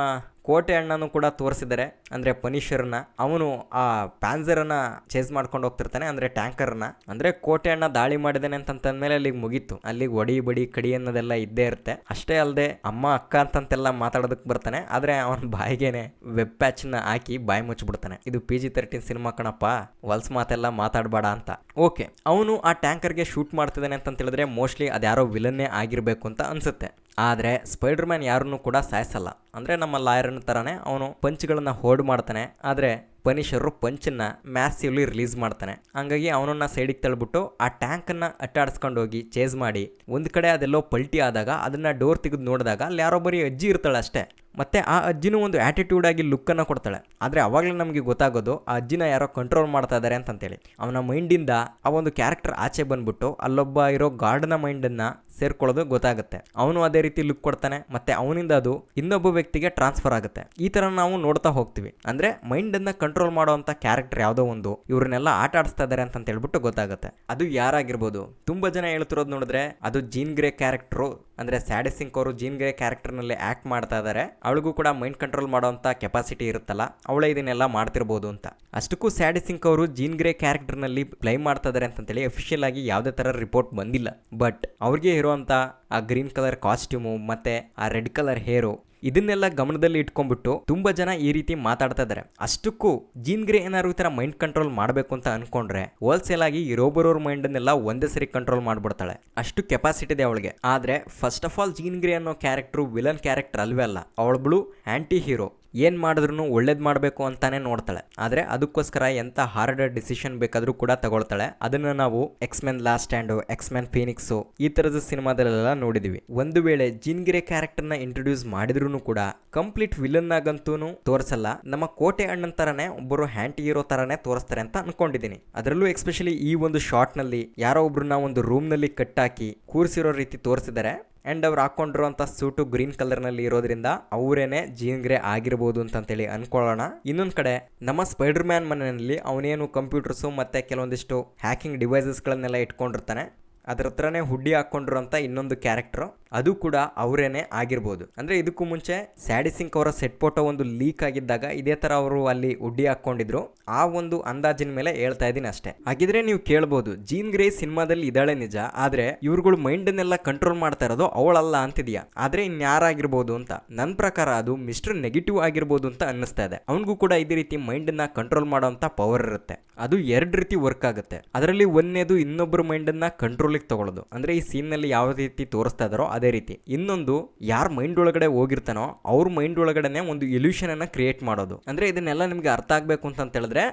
ಕೋಟೆ ಅಣ್ಣನೂ ಕೂಡ ತೋರಿಸಿದ್ದಾರೆ. ಅಂದರೆ ಪನಿಷರ್ನ ಅವನು ಆ ಪ್ಯಾನ್ಸರನ್ನ ಚೇಸ್ ಮಾಡ್ಕೊಂಡು ಹೋಗ್ತಿರ್ತಾನೆ, ಅಂದರೆ ಟ್ಯಾಂಕರ್ನ. ಅಂದರೆ ಕೋಟೆ ಅಣ್ಣ ದಾಳಿ ಮಾಡಿದಾನೆ ಅಂತಂದ್ಮೇಲೆ ಅಲ್ಲಿಗೆ ಮುಗೀತು. ಅಲ್ಲಿಗೆ ಒಡಿ ಬಡಿ ಕಡಿ ಅನ್ನೋದೆಲ್ಲ ಇದ್ದೇ ಇರುತ್ತೆ. ಅಷ್ಟೇ ಅಲ್ಲದೆ ಅಮ್ಮ ಅಕ್ಕ ಅಂತಂತೆಲ್ಲ ಮಾತಾಡೋದಕ್ಕೆ ಬರ್ತಾನೆ. ಆದರೆ ಅವನ ಬಾಯಿಗೆನೆ ವೆಬ್ ಪ್ಯಾಚ್ನ ಹಾಕಿ ಬಾಯಿ ಮುಚ್ಚಿಬಿಡ್ತಾನೆ. ಇದು PG-13 ಸಿನಿಮಾ ಕಣಪ್ಪ, ವಲ್ಸ್ ಮಾತೆಲ್ಲ ಮಾತಾಡಬೇಡ ಅಂತ. ಓಕೆ, ಅವನು ಆ ಟ್ಯಾಂಕರ್ಗೆ ಶೂಟ್ ಮಾಡ್ತಿದ್ದಾನೆ ಅಂತ ಹೇಳಿದ್ರೆ ಮೋಸ್ಟ್ಲಿ ಅದ್ಯಾರೋ ವಿಲನ್ನೇ ಆಗಿರಬೇಕು ಅಂತ ಅನ್ಸುತ್ತೆ. ಆದರೆ ಸ್ಪೈಡರ್ ಮ್ಯಾನ್ ಯಾರನ್ನೂ ಕೂಡ ಸಾಯಿಸಲ್ಲ. ಅಂದರೆ ನಮ್ಮ ಲಾಯರ್ನ ಥರನೇ ಅವನು ಪಂಚ್ಗಳನ್ನ ಹೋಲ್ಡ್ ಮಾಡ್ತಾನೆ. ಆದರೆ ಪನಿಷರು ಪಂಚನ್ನ ಮ್ಯಾಸಿವ್ಲಿ ರಿಲೀಸ್ ಮಾಡ್ತಾನೆ. ಹಂಗಾಗಿ ಅವನನ್ನ ಸೈಡಿಗೆ ತಳ್ಬಿಟ್ಟು ಆ ಟ್ಯಾಂಕನ್ನು ಅಟ್ಟಾಡಿಸ್ಕೊಂಡು ಹೋಗಿ ಚೇಸ್ ಮಾಡಿ ಒಂದು ಕಡೆ ಅದೆಲ್ಲೋ ಪಲ್ಟಿ ಆದಾಗ ಅದನ್ನ ಡೋರ್ ತೆಗೆದು ನೋಡಿದಾಗ ಅಲ್ಲಿ ಯಾರೊಬ್ಬರಿ ಅಜ್ಜಿ ಇರ್ತಾಳೆ ಅಷ್ಟೇ. ಮತ್ತೆ ಆ ಅಜ್ಜಿನೂ ಒಂದು ಆಟಿಟ್ಯೂಡ್ ಆಗಿ ಲುಕ್ಕನ್ನು ಕೊಡ್ತಾಳೆ. ಆದರೆ ಅವಾಗಲೇ ನಮಗೆ ಗೊತ್ತಾಗೋದು ಆ ಅಜ್ಜಿನ ಯಾರೋ ಕಂಟ್ರೋಲ್ ಮಾಡ್ತಾ ಇದ್ದಾರೆ ಅಂತಂತೇಳಿ. ಅವನ ಮೈಂಡಿಂದ ಆ ಒಂದು ಕ್ಯಾರೆಕ್ಟರ್ ಆಚೆ ಬಂದ್ಬಿಟ್ಟು ಅಲ್ಲೊಬ್ಬ ಇರೋ ಗಾರ್ಡ್ನ ಮೈಂಡನ್ನು ಸೇರ್ಕೊಳ್ಳೋದು ಗೊತ್ತಾಗುತ್ತೆ. ಅವನು ಅದೇ ರೀತಿ ಲುಕ್ ಕೊಡ್ತಾನೆ, ಮತ್ತೆ ಅವನಿಂದ ಅದು ಇನ್ನೊಬ್ಬ ವ್ಯಕ್ತಿಗೆ ಟ್ರಾನ್ಸ್ಫರ್ ಆಗುತ್ತೆ. ಈ ತರ ನಾವು ನೋಡ್ತಾ ಹೋಗ್ತೀವಿ. ಅಂದ್ರೆ ಮೈಂಡ್ ಅನ್ನ ಕಂಟ್ರೋಲ್ ಮಾಡುವಂತ ಕ್ಯಾರೆಕ್ಟರ್ ಯಾವುದೋ ಒಂದು ಇವ್ರನ್ನೆಲ್ಲ ಆಟ ಆಡಿಸ್ತಾ ಇದ್ದಾರೆ ಅಂತ ಹೇಳ್ಬಿಟ್ಟು ಗೊತ್ತಾಗುತ್ತೆ. ಅದು ಯಾರಾಗಿರ್ಬೋದು? ತುಂಬಾ ಜನ ಹೇಳ್ತಿರೋದು ನೋಡಿದ್ರೆ ಅದು ಜೀನ್ ಗ್ರೇ ಕ್ಯಾರೆಕ್ಟರು. ಅಂದ್ರೆ ಸ್ಯಾಡಿ ಸಿಂಕ್ ಅವರು ಜೀನ್ ಗ್ರೇ ಕ್ಯಾರೆಕ್ಟರ್ ನಲ್ಲಿ ಆಕ್ಟ್ ಮಾಡ್ತಾ ಇದ್ದಾರೆ. ಅವಳಿಗೂ ಕೂಡ ಮೈಂಡ್ ಕಂಟ್ರೋಲ್ ಮಾಡುವಂತ ಕೆಪಾಸಿಟಿ ಇರುತ್ತಲ್ಲ, ಅವಳೇ ಇದನ್ನೆಲ್ಲ ಮಾಡ್ತಿರ್ಬೋದು ಅಂತ. ಅಷ್ಟಕ್ಕೂ ಸ್ಯಾಡಿ ಸಿಂಕ್ ಅವರು ಜೀನ್ ಗ್ರೇ ಕ್ಯಾರೆಕ್ಟರ್ ನಲ್ಲಿ ಪ್ಲೇ ಮಾಡ್ತಾ ಇದ್ದಾರೆ ಅಂತೇಳಿ ಅಫಿಷಿಯಲ್ ಆಗಿ ಯಾವುದೇ ತರ ರಿಪೋರ್ಟ್ ಬಂದಿಲ್ಲ. ಬಟ್ ಅವ್ರಿಗೆ ಇರುವಂತ ಆ ಗ್ರೀನ್ ಕಲರ್ ಕಾಸ್ಟ್ಯೂಮು ಮತ್ತೆ ಆ ರೆಡ್ ಕಲರ್ ಹೇರು ಇದನ್ನೆಲ್ಲ ಗಮನದಲ್ಲಿ ಇಟ್ಕೊಂಡ್ಬಿಟ್ಟು ತುಂಬಾ ಜನ ಈ ರೀತಿ ಮಾತಾಡ್ತಾ ಇದ್ದಾರೆ. ಅಷ್ಟಕ್ಕೂ ಜೀನ್ ಗ್ರೇ ಏನಾದ್ರು ಈ ತರ ಮೈಂಡ್ ಕಂಟ್ರೋಲ್ ಮಾಡಬೇಕು ಅಂತ ಅನ್ಕೊಂಡ್ರೆ ಹೋಲ್ಸೇಲ್ ಆಗಿ ಇರೋಬರೋರ್ ಮೈಂಡ್ ಅನ್ನೆಲ್ಲ ಒಂದೇ ಸರಿ ಕಂಟ್ರೋಲ್ ಮಾಡ್ಬಿಡ್ತಾಳೆ. ಅಷ್ಟು ಕೆಪಾಸಿಟಿ ಇದೆ ಅವಳಿಗೆ. ಆದ್ರೆ first of all Jean Grey ಅನ್ನೋ ಕ್ಯಾರೆಕ್ಟರ್ ವಿಲನ್ ಕ್ಯಾರೆಕ್ಟರ್ ಅಲ್ವೇ ಅಲ್ಲ. ಅವಳೊಬ್ಳು ಆಂಟಿ ಹೀರೋ. ಏನ್ ಮಾಡಿದ್ರು ಒಳ್ಳೇದ್ ಮಾಡಬೇಕು ಅಂತಾನೆ ನೋಡ್ತಾಳೆ. ಆದ್ರೆ ಅದಕ್ಕೋಸ್ಕರ ಎಂತ ಹಾರ್ಡ್ ಡಿಸಿಷನ್ ಬೇಕಾದ್ರೂ ಕೂಡ ತಗೊಳ್ತಾಳೆ. ಅದನ್ನ ನಾವು ಎಕ್ಸ್ಮೆನ್ ಲಾಸ್ಟ್ ಸ್ಟ್ಯಾಂಡ್, ಎಕ್ಸ್ಮೆನ್ ಫೀನಿಕ್ಸ್ ಈ ತರದ ಸಿನಿಮಾದಲ್ಲೆಲ್ಲ ನೋಡಿದೀವಿ. ಒಂದು ವೇಳೆ ಜೀನ್ ಗ್ರೇ ಕ್ಯಾರೆಕ್ಟರ್ ನ ಇಂಟ್ರೊಡ್ಯೂಸ್ ಮಾಡಿದ್ರು ಕೂಡ ಕಂಪ್ಲೀಟ್ ವಿಲನ್ ಆಗಂತೂ ತೋರಿಸಲ್ಲ. ನಮ್ಮ ಕೋಟೆ ಅಣ್ಣನ್ ತರನೇ ಒಬ್ಬರು ಹ್ಯಾಂಟಿ ಹೀರೋ ತರನೇ ತೋರಿಸ್ತಾರೆ ಅಂತ ಅನ್ಕೊಂಡಿದೀನಿ. ಅದರಲ್ಲೂ ಎಸ್ಪೆಷಲಿ ಈ ಒಂದು ಶಾರ್ಟ್ ನಲ್ಲಿ ಯಾರೋ ಒಬ್ರನ್ನ ಒಂದು ರೂಮ್ ನಲ್ಲಿ ಕಟ್ಟಾಕಿ ಕೂರಿಸಿರೋ ರೀತಿ ತೋರಿಸಿದ್ದಾರೆ. ಅಂಡ್ ಅವ್ರು ಹಾಕೊಂಡಿರುವಂತ ಸೂಟು ಗ್ರೀನ್ ಕಲರ್ ನಲ್ಲಿ ಇರೋದ್ರಿಂದ ಅವರೇನೆ ಜೀನ್ ಗ್ರೇ ಆಗಿರ್ಬೋದು ಅಂತೇಳಿ ಅನ್ಕೊಳ್ಳೋಣ. ಇನ್ನೊಂದ್ ಕಡೆ ನಮ್ಮ ಸ್ಪೈಡರ್ ಮ್ಯಾನ್ ಮನೆಯಲ್ಲಿ ಅವನೇನು ಕಂಪ್ಯೂಟರ್ಸು ಮತ್ತೆ ಕೆಲವೊಂದಿಷ್ಟು ಹ್ಯಾಕಿಂಗ್ ಡಿವೈಸಸ್ ಗಳನ್ನೆಲ್ಲ ಇಟ್ಕೊಂಡಿರ್ತಾನೆ. ಅದ್ರ ಹತ್ರನೇ ಹುಡ್ಡಿ ಹಾಕೊಂಡಿರುವಂತ ಇನ್ನೊಂದು ಕ್ಯಾರೆಕ್ಟರ್, ಅದು ಕೂಡ ಅವರೇನೆ ಆಗಿರ್ಬೋದು. ಅಂದ್ರೆ ಇದಕ್ಕೂ ಮುಂಚೆ ಸ್ಯಾಡಿ ಸಿಂಕ್ ಅವರ ಸೆಟ್ ಫೋಟೋ ಒಂದು ಲೀಕ್ ಆಗಿದ್ದಾಗ ಇದೇ ತರ ಅವರು ಅಲ್ಲಿ ಹುಡ್ಡಿ ಹಾಕೊಂಡಿದ್ರು. ಆ ಒಂದು ಅಂದಾಜಿನ ಮೇಲೆ ಹೇಳ್ತಾ ಇದೀನಿ ಅಷ್ಟೇ. ಹಾಗಿದ್ರೆ ನೀವು ಕೇಳ್ಬೋದು, ಜೀನ್ ಗ್ರೇ ಸಿನಿಮಾದಲ್ಲಿ ಇದ್ದಾಳೆ ನಿಜ, ಆದ್ರೆ ಇವ್ರುಗಳು ಮೈಂಡ್ ಅನ್ನೆಲ್ಲ ಕಂಟ್ರೋಲ್ ಮಾಡ್ತಾ ಇರೋದು ಅವಳಲ್ಲ ಅಂತಿದ್ಯಾ? ಆದ್ರೆ ಇನ್ಯಾರಾಗಿರ್ಬೋದು ಅಂತ. ನನ್ನ ಪ್ರಕಾರ ಅದು ಮಿಸ್ಟರ್ ನೆಗೆಟಿವ್ ಆಗಿರ್ಬೋದು ಅಂತ ಅನ್ನಿಸ್ತಾ ಇದೆ. ಅವನಿಗೂ ಕೂಡ ಇದೇ ರೀತಿ ಮೈಂಡ್ ಅನ್ನ ಕಂಟ್ರೋಲ್ ಮಾಡುವಂತ ಪವರ್ ಇರುತ್ತೆ. ಅದು ಎರಡು ರೀತಿ ವರ್ಕ್ ಆಗುತ್ತೆ. ಅದರಲ್ಲಿ ಒಂದೇದು ಇನ್ನೊಬ್ಬರ ಮೈಂಡ್ ಅನ್ನ ಕಂಟ್ರೋಲ್ ತಗೊಳ್ಳೋದು. ಅಂದ್ರೆ ಈ ಸೀನ್ ನಲ್ಲಿ ಯಾವ ರೀತಿ ತೋರಿಸ್ತಾ ಇದಾರೋ ಅದೇ ರೀತಿ. ಇನ್ನೊಂದು, ಯಾರ ಮೈಂಡ್ ಒಳಗಡೆ ಹೋಗಿರ್ತಾನೋ ಅವ್ರ ಮೈಂಡ್ ಒಳಗಡೆನೆ ಒಂದು ಇಲ್ಯೂಷನ್ ಅನ್ನ ಕ್ರಿಯೇಟ್ ಮಾಡೋದು. ಅಂದ್ರೆ ಇದನ್ನೆಲ್ಲ ನಿಮ್ಗೆ ಅರ್ಥ ಆಗ್ಬೇಕು ಅಂತ ಹೇಳಿದ್ರೆ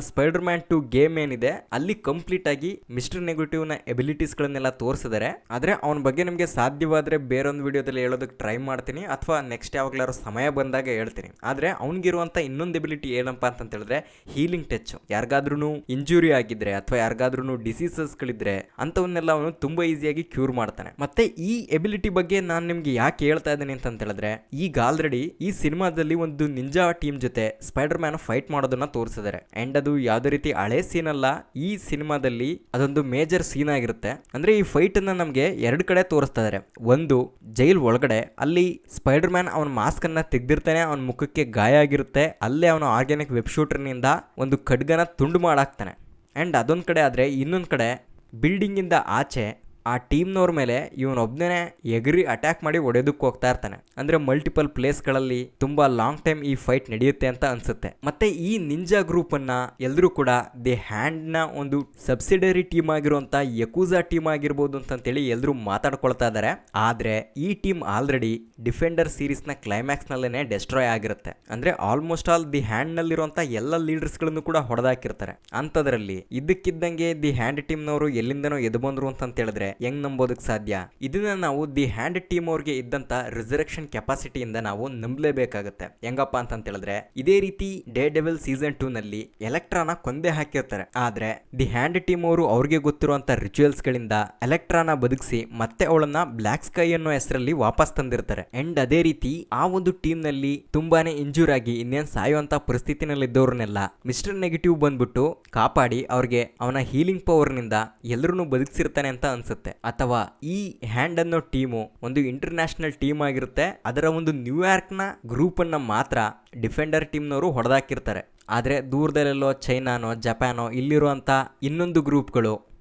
ಸ್ಪೈಡರ್ ಮ್ಯಾನ್ 2 ಗೇಮ್ ಏನಿದೆ ಅಲ್ಲಿ ಕಂಪ್ಲೀಟ್ ಆಗಿ ಮಿಸ್ಟರ್ ನೆಗೆಟಿವ್ ನ ಎಬಿಲಿಟೀಸ್ ಗಳನ್ನೆಲ್ಲ ತೋರಿಸಿದ್ದಾರೆ. ಆದ್ರೆ ಅವನ ಬಗ್ಗೆ ನಿಮ್ಗೆ ಸಾಧ್ಯವಾದ್ರೆ ಬೇರೊಂದು ವಿಡಿಯೋದಲ್ಲಿ ಹೇಳೋದಕ್ಕೆ ಟ್ರೈ ಮಾಡ್ತೀನಿ, ಅಥವಾ ನೆಕ್ಸ್ಟ್ ಯಾವಾಗ್ಲಾರು ಸಮಯ ಬಂದಾಗ ಹೇಳ್ತೀನಿ. ಆದ್ರೆ ಅವನಿಗಿರುವಂತ ಇನ್ನೊಂದು ಎಬಿಲಿಟಿ ಏನಪ್ಪಾ ಅಂತ ಹೇಳಿದ್ರೆ ಹೀಲಿಂಗ್ ಟಚ್. ಯಾರಿಗಾದ್ರೂ ಇಂಜುರಿ ಆಗಿದ್ರೆ ಅಥವಾ ಯಾರಿಗಾದ್ರೂ ಡಿಸೀಸಸ್ ಗಳಿದ್ರೆ ಅಂತವನ್ನೆಲ್ಲ ಅವನು ತುಂಬಾ ಈಸಿಯಾಗಿ ಕ್ಯೂರ್ ಮಾಡ್ತಾನೆ. ಮತ್ತೆ ಈ ಎಬಿಲಿಟಿ ಬಗ್ಗೆ ನಾನು ನಿಮ್ಗೆ ಯಾಕೆ ಹೇಳ್ತಾ ಇದ್ದೀನಿ ಅಂತ ಹೇಳಿದ್ರೆ, ಈಗ ಆಲ್ರೆಡಿ ಈ ಸಿನಿಮಾದಲ್ಲಿ ಒಂದು ನಿಂಜಾ ಟೀಮ್ ಜೊತೆ ಸ್ಪೈಡರ್ ಮ್ಯಾನ್ ಫೈಟ್ ಮಾಡೋದನ್ನ ತೋರಿಸಿದ್ದಾರೆ. ಅಂಡ್ ಅದು ಯಾವುದೇ ರೀತಿ ಹಳೆ ಸೀನ್ ಅಲ್ಲ, ಈ ಸಿನಿಮಾದಲ್ಲಿ ಅದೊಂದು ಮೇಜರ್ ಸೀನ್ ಆಗಿರುತ್ತೆ. ಅಂದ್ರೆ ಈ ಫೈಟ್ ಅನ್ನ ನಮ್ಗೆ ಎರಡು ಕಡೆ ತೋರಿಸ್ತಾ ಇದ್ದಾರೆ. ಒಂದು, ಜೈಲ್ ಒಳಗಡೆ, ಅಲ್ಲಿ ಸ್ಪೈಡರ್ ಮ್ಯಾನ್ ಅವನ ಮಾಸ್ಕ್ ಅನ್ನ ತೆಗ್ದಿರ್ತಾನೆ, ಅವನ ಮುಖಕ್ಕೆ ಗಾಯ ಆಗಿರುತ್ತೆ. ಅಲ್ಲೇ ಅವನ ಆರ್ಗ್ಯಾನಿಕ್ ವೆಬ್ ಶೂಟರ್ ನಿಂದ ಒಂದು ಖಡ್ಗನ ತುಂಡು ಮಾಡಾಕ್ತಾನೆ. ಅಂಡ್ ಅದೊಂದ್ ಕಡೆ ಆದ್ರೆ ಇನ್ನೊಂದ್ ಕಡೆ ಬಿಲ್ಡಿಂಗ್ ಇಂದ ಆಚೆ ಆ ಟೀಮ್ನವ್ರ ಮೇಲೆ ಇವನೊಬ್ಬನೇ ಎಗರಿ ಅಟ್ಯಾಕ್ ಮಾಡಿ ಹೊಡೆಯೋದಕ್ಕೆ ಹೋಗ್ತಾ ಇರ್ತಾನೆ. ಅಂದ್ರೆ ಮಲ್ಟಿಪಲ್ ಪ್ಲೇಸ್ಗಳಲ್ಲಿ ತುಂಬಾ ಲಾಂಗ್ ಟೈಮ್ ಈ ಫೈಟ್ ನಡೆಯುತ್ತೆ ಅಂತ ಅನ್ಸುತ್ತೆ. ಮತ್ತೆ ಈ ನಿಂಜಾ ಗ್ರೂಪ್ ಅನ್ನ ಎಲ್ಲರೂ ಕೂಡ ದಿ ಹ್ಯಾಂಡ್ ನ ಒಂದು ಸಬ್ಸಿಡರಿ ಟೀಮ್ ಆಗಿರುವಂತ ಯಕೂಜಾ ಟೀಮ್ ಆಗಿರ್ಬೋದು ಅಂತೇಳಿ ಎಲ್ಲರೂ ಮಾತಾಡ್ಕೊಳ್ತಾ ಇದ್ದಾರೆ. ಆದ್ರೆ ಈ ಟೀಮ್ ಆಲ್ರೆಡಿ ಡಿಫೆಂಡರ್ ಸೀರೀಸ್ ನ ಕ್ಲೈಮ್ಯಾಕ್ಸ್ ನಲ್ಲೇನೆ ಡೆಸ್ಟ್ರಾಯ್ ಆಗಿರುತ್ತೆ. ಅಂದ್ರೆ ಆಲ್ಮೋಸ್ಟ್ ಆಲ್ ದಿ ಹ್ಯಾಂಡ್ ನಲ್ಲಿರುವಂತ ಎಲ್ಲ ಲೀಡರ್ಸ್ ಗಳನ್ನು ಕೂಡ ಹೊಡೆದಾಕಿರ್ತಾರೆ. ಅಂತದ್ರಲ್ಲಿ ಇದ್ದಕ್ಕಿದ್ದಂಗೆ ದಿ ಹ್ಯಾಂಡ್ ಟೀಮ್ ನವರು ಎಲ್ಲಿಂದನೋ ಎದ್ದು ಬಂದ್ರು ಅಂತ ಹೇಳಿದ್ರೆ ಹೆಂಗ್ ನಂಬೋದಕ್ಕೆ ಸಾಧ್ಯ? ಇದನ್ನ ನಾವು ದಿ ಹ್ಯಾಂಡ್ ಟೀಮ್ ಅವ್ರಿಗೆ ಇದ್ದಂತ ರಿಸರೆಕ್ಷನ್ ಕೆಪಾಸಿಟಿಯಿಂದ ನಾವು ನಂಬಲೇಬೇಕಾಗುತ್ತೆ. ಹೆಂಗಪ್ಪ ಅಂತ ಹೇಳಿದ್ರೆ, ಇದೇ ರೀತಿ ಡೇ ಡೆವಿಲ್ ಸೀಸನ್ 2 ನಲ್ಲಿ ಎಲೆಕ್ಟ್ರಾನ ಕೊಂದೇ ಹಾಕಿರ್ತಾರೆ. ಆದ್ರೆ ದಿ ಹ್ಯಾಂಡ್ ಟೀಮ್ ಅವರು ಅವ್ರಿಗೆ ಗೊತ್ತಿರುವಂತ ರಿಚುವಲ್ಸ್ ಗಳಿಂದ ಎಲೆಕ್ಟ್ರಾನ ಬದುಕಿಸಿ ಮತ್ತೆ ಅವಳನ್ನ ಬ್ಲಾಕ್ ಸ್ಕೈ ಅನ್ನೋ ಹೆಸರಲ್ಲಿ ವಾಪಸ್ ತಂದಿರ್ತಾರೆ. ಅಂಡ್ ಅದೇ ರೀತಿ ಆ ಒಂದು ಟೀಮ್ ನಲ್ಲಿ ತುಂಬಾನೇ ಇಂಜೂರ್ ಆಗಿ ಇನ್ನೇನ್ ಸಾಯುವಂತ ಪರಿಸ್ಥಿತಿನಲ್ಲಿ ಇದ್ದವ್ರನ್ನೆಲ್ಲ ಮಿಸ್ಟರ್ ನೆಗೆಟಿವ್ ಬಂದ್ಬಿಟ್ಟು ಕಾಪಾಡಿ ಅವ್ರಿಗೆ ಅವನ ಹೀಲಿಂಗ್ ಪವರ್ ನಿಂದ ಎಲ್ಲರನ್ನು ಬದುಕಿಸಿರ್ತಾನೆ ಅಂತ ಅನ್ಸುತ್ತೆ. ಅಥವಾ ಈ ಹ್ಯಾಂಡ್ ಅನ್ನೋ ಟೀಮು ಒಂದು ಇಂಟರ್ನ್ಯಾಷನಲ್ ಟೀಮ್ ಆಗಿರುತ್ತೆ. ಅದರ ಒಂದು ನ್ಯೂಯಾರ್ಕ್ ನ ಗ್ರೂಪ್ ಅನ್ನ ಮಾತ್ರ ಡಿಫೆಂಡರ್ ಟೀಮ್ನವರು ಹೊಡೆದಾಕಿರ್ತಾರೆ. ಆದ್ರೆ ದೂರದಲ್ಲೆಲ್ಲೋ ಚೈನಾನೋ ಜಪಾನೋ ಇಲ್ಲಿರುವಂತ ಇನ್ನೊಂದು ಗ್ರೂಪ್ಗಳು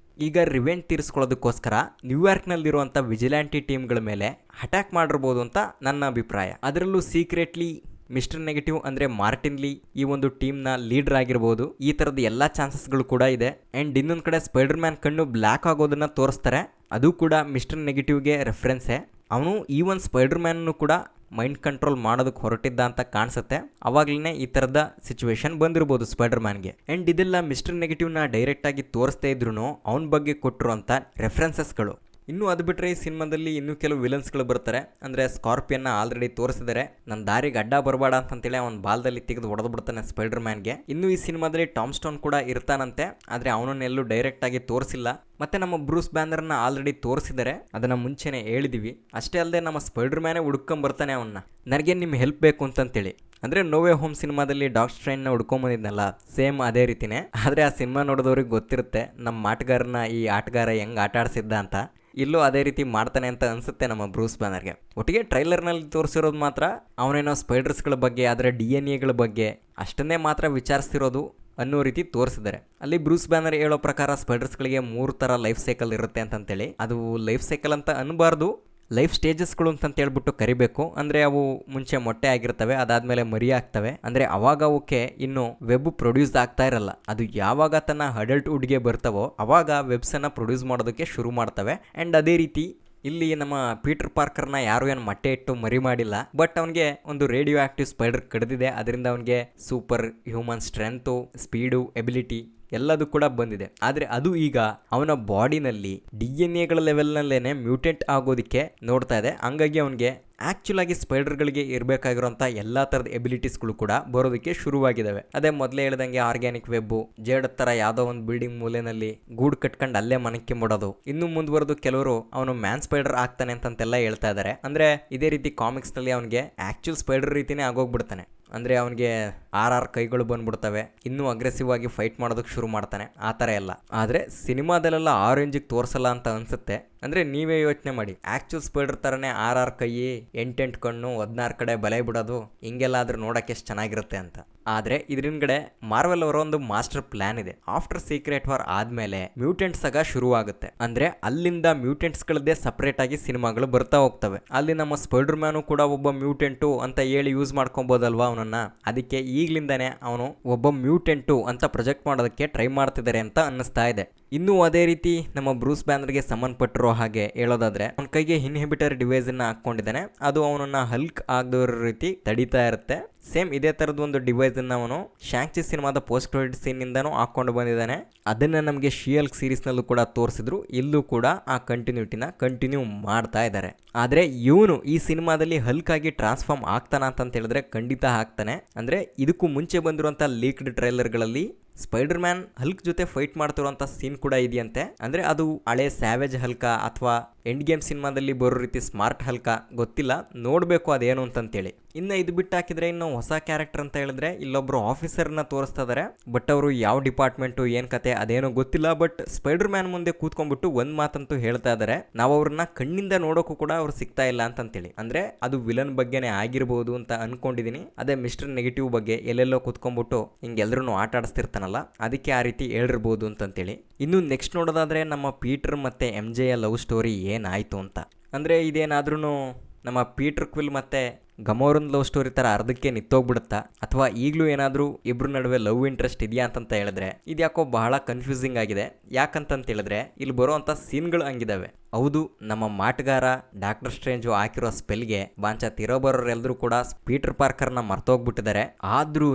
ಈಗ ರಿವೆಂಜ್ ತೀರಿಸ್ಕೊಳ್ಳೋದಕ್ಕೋಸ್ಕರ ನ್ಯೂಯಾರ್ಕ್ನಲ್ಲಿರುವಂಥ ವಿಜಿಲ್ಯಾಂಟಿ ಟೀಮ್ಗಳ ಮೇಲೆ ಅಟ್ಯಾಕ್ ಮಾಡಿರ್ಬೋದು ಅಂತ ನನ್ನ ಅಭಿಪ್ರಾಯ. ಅದರಲ್ಲೂ ಸೀಕ್ರೆಟ್ಲಿ ಮಿಸ್ಟರ್ ನೆಗೆಟಿವ್ ಅಂದರೆ ಮಾರ್ಟಿನ್ ಲೀ ಈ ಒಂದು ಟೀಮ್ನ ಲೀಡರ್ ಆಗಿರ್ಬೋದು. ಈ ಥರದ ಎಲ್ಲ ಚಾನ್ಸಸ್ಗಳು ಕೂಡ ಇದೆ. ಆ್ಯಂಡ್ ಇನ್ನೊಂದು ಕಡೆ ಸ್ಪೈಡರ್ ಮ್ಯಾನ್ ಕಣ್ಣು ಬ್ಲ್ಯಾಕ್ ಆಗೋದನ್ನು ತೋರಿಸ್ತಾರೆ. ಅದು ಕೂಡ ಮಿಸ್ಟರ್ ನೆಗೆಟಿವ್ಗೆ ರೆಫರೆನ್ಸೇ. ಅವನು ಈ ಒಂದು ಸ್ಪೈಡರ್ ಮ್ಯಾನನ್ನು ಕೂಡ ಮೈಂಡ್ ಕಂಟ್ರೋಲ್ ಮಾಡೋದಕ್ಕೆ ಹೊರಟಿದ್ದ ಅಂತ ಕಾಣಿಸುತ್ತೆ. ಅವಾಗಲೇ ಈ ಥರದ ಸಿಚುವೇಶನ್ ಬಂದಿರ್ಬೋದು ಸ್ಪೈಡರ್ ಮ್ಯಾನ್ಗೆ. ಆ್ಯಂಡ್ ಇದೆಲ್ಲ ಮಿಸ್ಟರ್ ನೆಗೆಟಿವ್ನ ಡೈರೆಕ್ಟಾಗಿ ತೋರಿಸ್ತಾ ಇದ್ರು ಅವನ ಬಗ್ಗೆ ಕೊಟ್ಟಿರುವಂಥ ರೆಫರೆನ್ಸಸ್ಗಳು. ಇನ್ನು ಅದು ಬಿಟ್ಟರೆ ಈ ಸಿನಿಮಾದಲ್ಲಿ ಇನ್ನೂ ಕೆಲವು ವಿಲನ್ಸ್ಗಳು ಬರ್ತಾರೆ. ಅಂದರೆ ಸ್ಕಾರ್ಪಿಯನ್ನ ಆಲ್ರೆಡಿ ತೋರಿಸಿದ್ದಾರೆ. ನನ್ನ ದಾರಿಗೆ ಅಡ್ಡ ಬರಬೇಡ ಅಂತೇಳಿ ಅವನ ಬಾಲ್ದಲ್ಲಿ ತೆಗೆದು ಹೊಡೆದು ಬಿಡ್ತಾನೆ ಸ್ಪೈಡರ್ ಮ್ಯಾನ್ಗೆ. ಇನ್ನು ಈ ಸಿನಿಮಾದಲ್ಲಿ ಟಾಮ್ ಸ್ಟೋನ್ ಕೂಡ ಇರ್ತಾನಂತೆ. ಆದರೆ ಅವನನ್ನೆಲ್ಲೂ ಡೈರೆಕ್ಟ್ ಆಗಿ ತೋರಿಸಿಲ್ಲ. ಮತ್ತೆ ನಮ್ಮ ಬ್ರೂಸ್ ಬ್ಯಾನರ್ನ ಆಲ್ರೆಡಿ ತೋರಿಸಿದ್ದಾರೆ, ಅದನ್ನ ಮುಂಚೆನೆ ಹೇಳಿದೀವಿ. ಅಷ್ಟೇ ಅಲ್ಲದೆ ನಮ್ಮ ಸ್ಪೈಡರ್ ಮ್ಯಾನೇ ಹುಡ್ಕೊಂಬರ್ತಾನೆ ಅವನ್ನ, ನನಗೆ ನಿಮ್ಮ ಹೆಲ್ಪ್ ಬೇಕು ಅಂತೇಳಿ. ಅಂದರೆ ನೋವೇ ಹೋಮ್ ಸಿನಿಮಾದಲ್ಲಿ ಡಾಕ್ಟರ್ ಸ್ಟ್ರೇಂಜ್ನ ಹುಡ್ಕೊಂಬಂದಿದ್ನಲ್ಲ, ಸೇಮ್ ಅದೇ ರೀತಿನೇ. ಆದರೆ ಆ ಸಿನಿಮಾ ನೋಡಿದವ್ರಿಗೆ ಗೊತ್ತಿರುತ್ತೆ ನಮ್ಮ ಆಟಗಾರನ ಈ ಆಟಗಾರ ಹೆಂಗೆ ಆಟ ಆಡಿಸಿದ್ದ ಅಂತ. ಇಲ್ಲೂ ಅದೇ ರೀತಿ ಮಾಡ್ತಾನೆ ಅಂತ ಅನಿಸುತ್ತೆ ನಮ್ಮ ಬ್ರೂಸ್ ಬ್ಯಾನರ್ಗೆ. ಒಟ್ಟಿಗೆ ಟ್ರೈಲರ್ನಲ್ಲಿ ತೋರಿಸಿರೋದು ಮಾತ್ರ ಅವನೇನೋ ಸ್ಪೈಡರ್ಸ್ಗಳ ಬಗ್ಗೆ, ಅದರ DNA ಬಗ್ಗೆ ಅಷ್ಟನ್ನೇ ಮಾತ್ರ ವಿಚಾರಿಸ್ತಿರೋದು ಅನ್ನೋ ರೀತಿ ತೋರಿಸಿದ್ದಾರೆ. ಅಲ್ಲಿ ಬ್ರೂಸ್ ಬ್ಯಾನರ್ ಹೇಳೋ ಪ್ರಕಾರ ಸ್ಪೈಡರ್ಸ್ಗಳಿಗೆ 3 ಥರ ಲೈಫ್ ಸೈಕಲ್ ಇರುತ್ತೆ ಅಂತೇಳಿ. ಅದು ಲೈಫ್ ಸೈಕಲ್ ಅಂತ ಅನ್ನಬಾರ್ದು, ಲೈಫ್ ಸ್ಟೇಜಸ್ಗಳು ಅಂತ ಹೇಳ್ಬಿಟ್ಟು ಕರಿಬೇಕು. ಅಂದರೆ ಅವು ಮುಂಚೆ ಮೊಟ್ಟೆ ಆಗಿರ್ತವೆ, ಅದಾದಮೇಲೆ ಮರಿ ಆಗ್ತವೆ. ಅಂದರೆ ಅವಾಗ ಅವಕ್ಕೆ ಇನ್ನು ವೆಬ್ ಪ್ರೊಡ್ಯೂಸ್ ಆಗ್ತಾ ಇರಲ್ಲ. ಅದು ಯಾವಾಗ ತನ್ನ ಅಡಲ್ಟ್ಹುಡ್ಗೆ ಬರ್ತಾವೋ ಅವಾಗ ವೆಬ್ಸನ್ನು ಪ್ರೊಡ್ಯೂಸ್ ಮಾಡೋದಕ್ಕೆ ಶುರು ಮಾಡ್ತವೆ. ಆ್ಯಂಡ್ ಅದೇ ರೀತಿ ಇಲ್ಲಿ ನಮ್ಮ ಪೀಟರ್ ಪಾರ್ಕರ್ನ ಯಾರು ಏನು ಮೊಟ್ಟೆ ಇಟ್ಟು ಮರಿ ಮಾಡಿಲ್ಲ, ಬಟ್ ಅವನಿಗೆ ಒಂದು ರೇಡಿಯೋ ಆಕ್ಟಿವ್ ಸ್ಪೈಡರ್ ಕಡಿದಿದೆ. ಅದರಿಂದ ಅವನಿಗೆ super human strength, speed, ability ಎಲ್ಲದೂ ಕೂಡ ಬಂದಿದೆ. ಆದರೆ ಅದು ಈಗ ಅವನ ಬಾಡಿನಲ್ಲಿ DNA ಲೆವೆಲ್ನಲ್ಲೇನೆ ಮ್ಯೂಟೆಂಟ್ ಆಗೋದಕ್ಕೆ ನೋಡ್ತಾ ಇದೆ. ಹಂಗಾಗಿ ಅವನಿಗೆ ಆ್ಯಕ್ಚುಲ್ ಆಗಿ ಸ್ಪೈಡರ್ಗಳಿಗೆ ಇರಬೇಕಾಗಿರೋಂಥ ಎಲ್ಲ ಥರದ ಎಬಿಲಿಟೀಸ್ಗಳು ಕೂಡ ಬರೋದಕ್ಕೆ ಶುರುವಾಗಿದ್ದಾವೆ. ಅದೇ ಮೊದಲೇ ಹೇಳ್ದಂಗೆ ಆರ್ಗ್ಯಾನಿಕ್ ವೆಬ್ಬು, ಜೇಡ್ ಥರ ಯಾವುದೋ ಒಂದು ಬಿಲ್ಡಿಂಗ್ ಮೂಲೆಯಲ್ಲಿ ಗೂಡು ಕಟ್ಕೊಂಡು ಅಲ್ಲೇ ಮನಕ್ಕೆ ಮಾಡೋದು. ಇನ್ನು ಮುಂದುವರೆದು ಕೆಲವರು ಅವನು ಮ್ಯಾನ್ ಸ್ಪೈಡರ್ ಆಗ್ತಾನೆ ಅಂತಂತೆಲ್ಲ ಹೇಳ್ತಾ ಇದ್ದಾರೆ. ಅಂದರೆ ಇದೇ ರೀತಿ ಕಾಮಿಕ್ಸ್ನಲ್ಲಿ ಅವನಿಗೆ ಆ್ಯಕ್ಚುಲ್ ಸ್ಪೈಡರ್ ರೀತಿನೇ ಆಗೋಗ್ಬಿಡ್ತಾನೆ. ಅಂದರೆ ಅವನಿಗೆ 6 ಕೈಗಳು ಬಂದ್ಬಿಡ್ತವೆ, ಇನ್ನೂ ಅಗ್ರೆಸಿವ್ ಆಗಿ ಫೈಟ್ ಮಾಡೋದಕ್ಕೆ ಶುರು ಮಾಡ್ತಾನೆ, ಆ ಥರ ಎಲ್ಲ. ಆದರೆ ಸಿನಿಮಾದಲ್ಲೆಲ್ಲ ಆರೆಂಜಿಗೆ ತೋರಿಸಲ್ಲ ಅಂತ ಅನಿಸುತ್ತೆ. ಅಂದರೆ ನೀವೇ ಯೋಚನೆ ಮಾಡಿ, ಆ್ಯಕ್ಚುಲ್ ಸ್ಪೈಡರ್ ಥರನೇ 6 ಕೈ, 8 ಕಣ್ಣು, 16 ಕಡೆ ಬಲೆ ಬಿಡೋದು, ಹಿಂಗೆಲ್ಲ ಆದ್ರೂ ನೋಡೋಕ್ಕೆ ಎಷ್ಟು ಚೆನ್ನಾಗಿರುತ್ತೆ ಅಂತ. ಆದರೆ ಇದರಿಂಗಡೆ ಮಾರ್ವೆಲ್ ಅವರ ಒಂದು ಮಾಸ್ಟರ್ ಪ್ಲಾನ್ ಇದೆ. ಆಫ್ಟರ್ ಸೀಕ್ರೆಟ್ ವಾರ್ ಆದಮೇಲೆ ಮ್ಯೂಟೆಂಟ್ಸ್ ಆಗ ಶುರುವಾಗುತ್ತೆ. ಅಂದರೆ ಅಲ್ಲಿಂದ ಮ್ಯೂಟೆಂಟ್ಸ್ಗಳದ್ದೇ ಸಪ್ರೇಟ್ ಆಗಿ ಸಿನಿಮಾಗಳು ಬರ್ತಾ ಹೋಗ್ತವೆ. ಅಲ್ಲಿ ನಮ್ಮ ಸ್ಪೈಡರ್ ಮ್ಯಾನು ಕೂಡ ಒಬ್ಬ ಮ್ಯೂಟೆಂಟು ಅಂತ ಹೇಳಿ ಯೂಸ್ ಮಾಡ್ಕೊಬೋದಲ್ವಾ ಅವನನ್ನ. ಅದಕ್ಕೆ ಈಗಲಿಂದಾನೇ ಅವನು ಒಬ್ಬ ಮ್ಯೂಟೆಂಟು ಅಂತ ಪ್ರೊಜೆಕ್ಟ್ ಮಾಡೋದಕ್ಕೆ ಟ್ರೈ ಮಾಡ್ತಿದ್ದಾರೆ ಅಂತ ಅನ್ನಿಸ್ತಾ ಇದೆ. ಇನ್ನೂ ಅದೇ ರೀತಿ ನಮ್ಮ ಬ್ರೂಸ್ ಬ್ಯಾನರ್ಗೆ ಸಂಬಂಧಪಟ್ಟಿರೋ ಹಾಗೆ ಹೇಳೋದಾದ್ರೆ, ಅವನ ಕೈಗೆ ಇನ್ಹಿಬಿಟರ್ ಡಿವೈಸ್ ಅನ್ನ ಹಾಕೊಂಡಿದ್ದಾನೆ. ಅದು ಅವನನ್ನ ಹಲ್ಕ್ ಆಗದೋರ ರೀತಿ ತಡೀತಾ ಇರುತ್ತೆ. ಸೇಮ್ ಇದೇ ತರದ ಒಂದು ಡಿವೈಸ್ ಅನ್ನ ಅವನು ಶಾಂಕ್ಚಿ ಸಿನಿಮಾದ ಪೋಸ್ಟ್ ಕ್ರೆಡಿಟ್ ಸೀನ್ ನಿಂದನೂ ಹಾಕೊಂಡು ಬಂದಿದ್ದಾನೆ. ಅದನ್ನ ನಮಗೆ ಶಿಯಲ್ಕ್ ಸೀರೀಸ್ ನಲ್ಲೂ ಕೂಡ ತೋರಿಸಿದ್ರು. ಇಲ್ಲೂ ಕೂಡ ಆ ಕಂಟಿನ್ಯೂ ಮಾಡ್ತಾ ಇದ್ದಾರೆ. ಆದ್ರೆ ಇವನು ಈ ಸಿನಿಮಾದಲ್ಲಿ ಹಲ್ಕ್ ಆಗಿ ಟ್ರಾನ್ಸ್ಫಾರ್ಮ್ ಆಗ್ತಾನ ಅಂತ ಹೇಳಿದ್ರೆ ಖಂಡಿತ ಆಗ್ತಾನೆ. ಅಂದ್ರೆ ಇದಕ್ಕೂ ಮುಂಚೆ ಬಂದಿರುವಂತ ಲೀಕ್ಡ್ ಟ್ರೈಲರ್ಗಳಲ್ಲಿ ಸ್ಪೈಡರ್ ಮ್ಯಾನ್ ಹಲ್ಕ್ ಜೊತೆ ಫೈಟ್ ಮಾಡ್ತಿರುವಂಥ ಸೀನ್ ಕೂಡ ಇದೆಯಂತೆ. ಅಂದರೆ ಅದು ಹಳೆ ಸ್ಯಾವೇಜ್ ಹಲ್ಕ ಅಥವಾ ಎಂಡ್ ಗೇಮ್ ಸಿನಿಮಾದಲ್ಲಿ ಬರೋ ರೀತಿ ಸ್ಮಾರ್ಟ್ ಹಲ್ಕ ಗೊತ್ತಿಲ್ಲ, ನೋಡಬೇಕು ಅದೇನು ಅಂತೇಳಿ. ಇನ್ನು ಇದು ಬಿಟ್ಟು ಹಾಕಿದ್ರೆ ಇನ್ನು ಹೊಸ ಕ್ಯಾರೆಕ್ಟರ್ ಅಂತ ಹೇಳಿದ್ರೆ ಇಲ್ಲೊಬ್ರು ಆಫೀಸರ್ನ ತೋರಿಸ್ತಾ ಇದ್ದಾರೆ. ಬಟ್ ಅವರು ಯಾವ ಡಿಪಾರ್ಟ್ಮೆಂಟು ಏನು ಕತೆ ಅದೇನೋ ಗೊತ್ತಿಲ್ಲ. ಬಟ್ ಸ್ಪೈಡರ್ ಮ್ಯಾನ್ ಮುಂದೆ ಕೂತ್ಕೊಂಡ್ಬಿಟ್ಟು ಒಂದು ಮಾತಂತೂ ಹೇಳ್ತಾ ಇದ್ದಾರೆ, ನಾವು ಅವ್ರನ್ನ ಕಣ್ಣಿಂದ ನೋಡೋಕ್ಕೂ ಕೂಡ ಅವ್ರು ಸಿಗ್ತಾ ಇಲ್ಲ ಅಂತೇಳಿ. ಅಂದರೆ ಅದು ವಿಲನ್ ಬಗ್ಗೆನೇ ಆಗಿರ್ಬೋದು ಅಂತ ಅನ್ಕೊಂಡಿದ್ದೀನಿ. ಅದೇ ಮಿಸ್ಟರ್ ನೆಗೆಟಿವ್ ಬಗ್ಗೆ ಎಲ್ಲೆಲ್ಲೋ ಕೂತ್ಕೊಂಡ್ಬಿಟ್ಟು ಹಿಂಗೆಲ್ಲರೂ ಆಟ ಆಡಿಸ್ತಿರ್ತಾನಲ್ಲ, ಅದಕ್ಕೆ ಆ ರೀತಿ ಹೇಳಿರ್ಬೋದು ಅಂತೇಳಿ. ಇನ್ನು ನೆಕ್ಸ್ಟ್ ನೋಡೋದಾದ್ರೆ ನಮ್ಮ ಪೀಟರ್ ಮತ್ತೆ MJ ಲವ್ ಸ್ಟೋರಿ ಏನಾಯಿತು ಅಂತ. ಅಂದರೆ ಇದೇನಾದ್ರೂ ನಮ್ಮ ಪೀಟರ್ ಕ್ವಿಲ್ ಮತ್ತೆ ಗಮೋರನ್ ಲವ್ ಸ್ಟೋರಿ ಥರ ಅರ್ಧಕ್ಕೆ ನಿಂತೋಗ್ಬಿಡುತ್ತಾ, ಅಥವಾ ಈಗಲೂ ಏನಾದರೂ ಇಬ್ಬರ ನಡುವೆ ಲವ್ ಇಂಟ್ರೆಸ್ಟ್ ಇದೆಯಾ ಅಂತ ಹೇಳಿದ್ರೆ ಇದ್ಯಾಕೋ ಬಹಳ ಕನ್ಫ್ಯೂಸಿಂಗ್ ಆಗಿದೆ. ಯಾಕಂತ ಹೇಳಿದ್ರೆ ಇಲ್ಲಿ ಬರೋವಂಥ ಸೀನ್ಗಳು ಹಂಗಿದಾವೆ. ಹೌದು, ನಮ್ಮ ಮಾಟಗಾರ ಡಾಕ್ಟರ್ ಸ್ಟ್ರೇಂಜು ಹಾಕಿರೋ ಸ್ಪೆಲ್ಗೆ ಬಾಂಚ ತಿರೋಬರೋರೆಲ್ಲರೂ ಕೂಡ ಪೀಟರ್ ಪಾರ್ಕರ್ನ ಮರ್ತೋಗ್ಬಿಟ್ಟಿದ್ದಾರೆ. ಆದ್ರೂ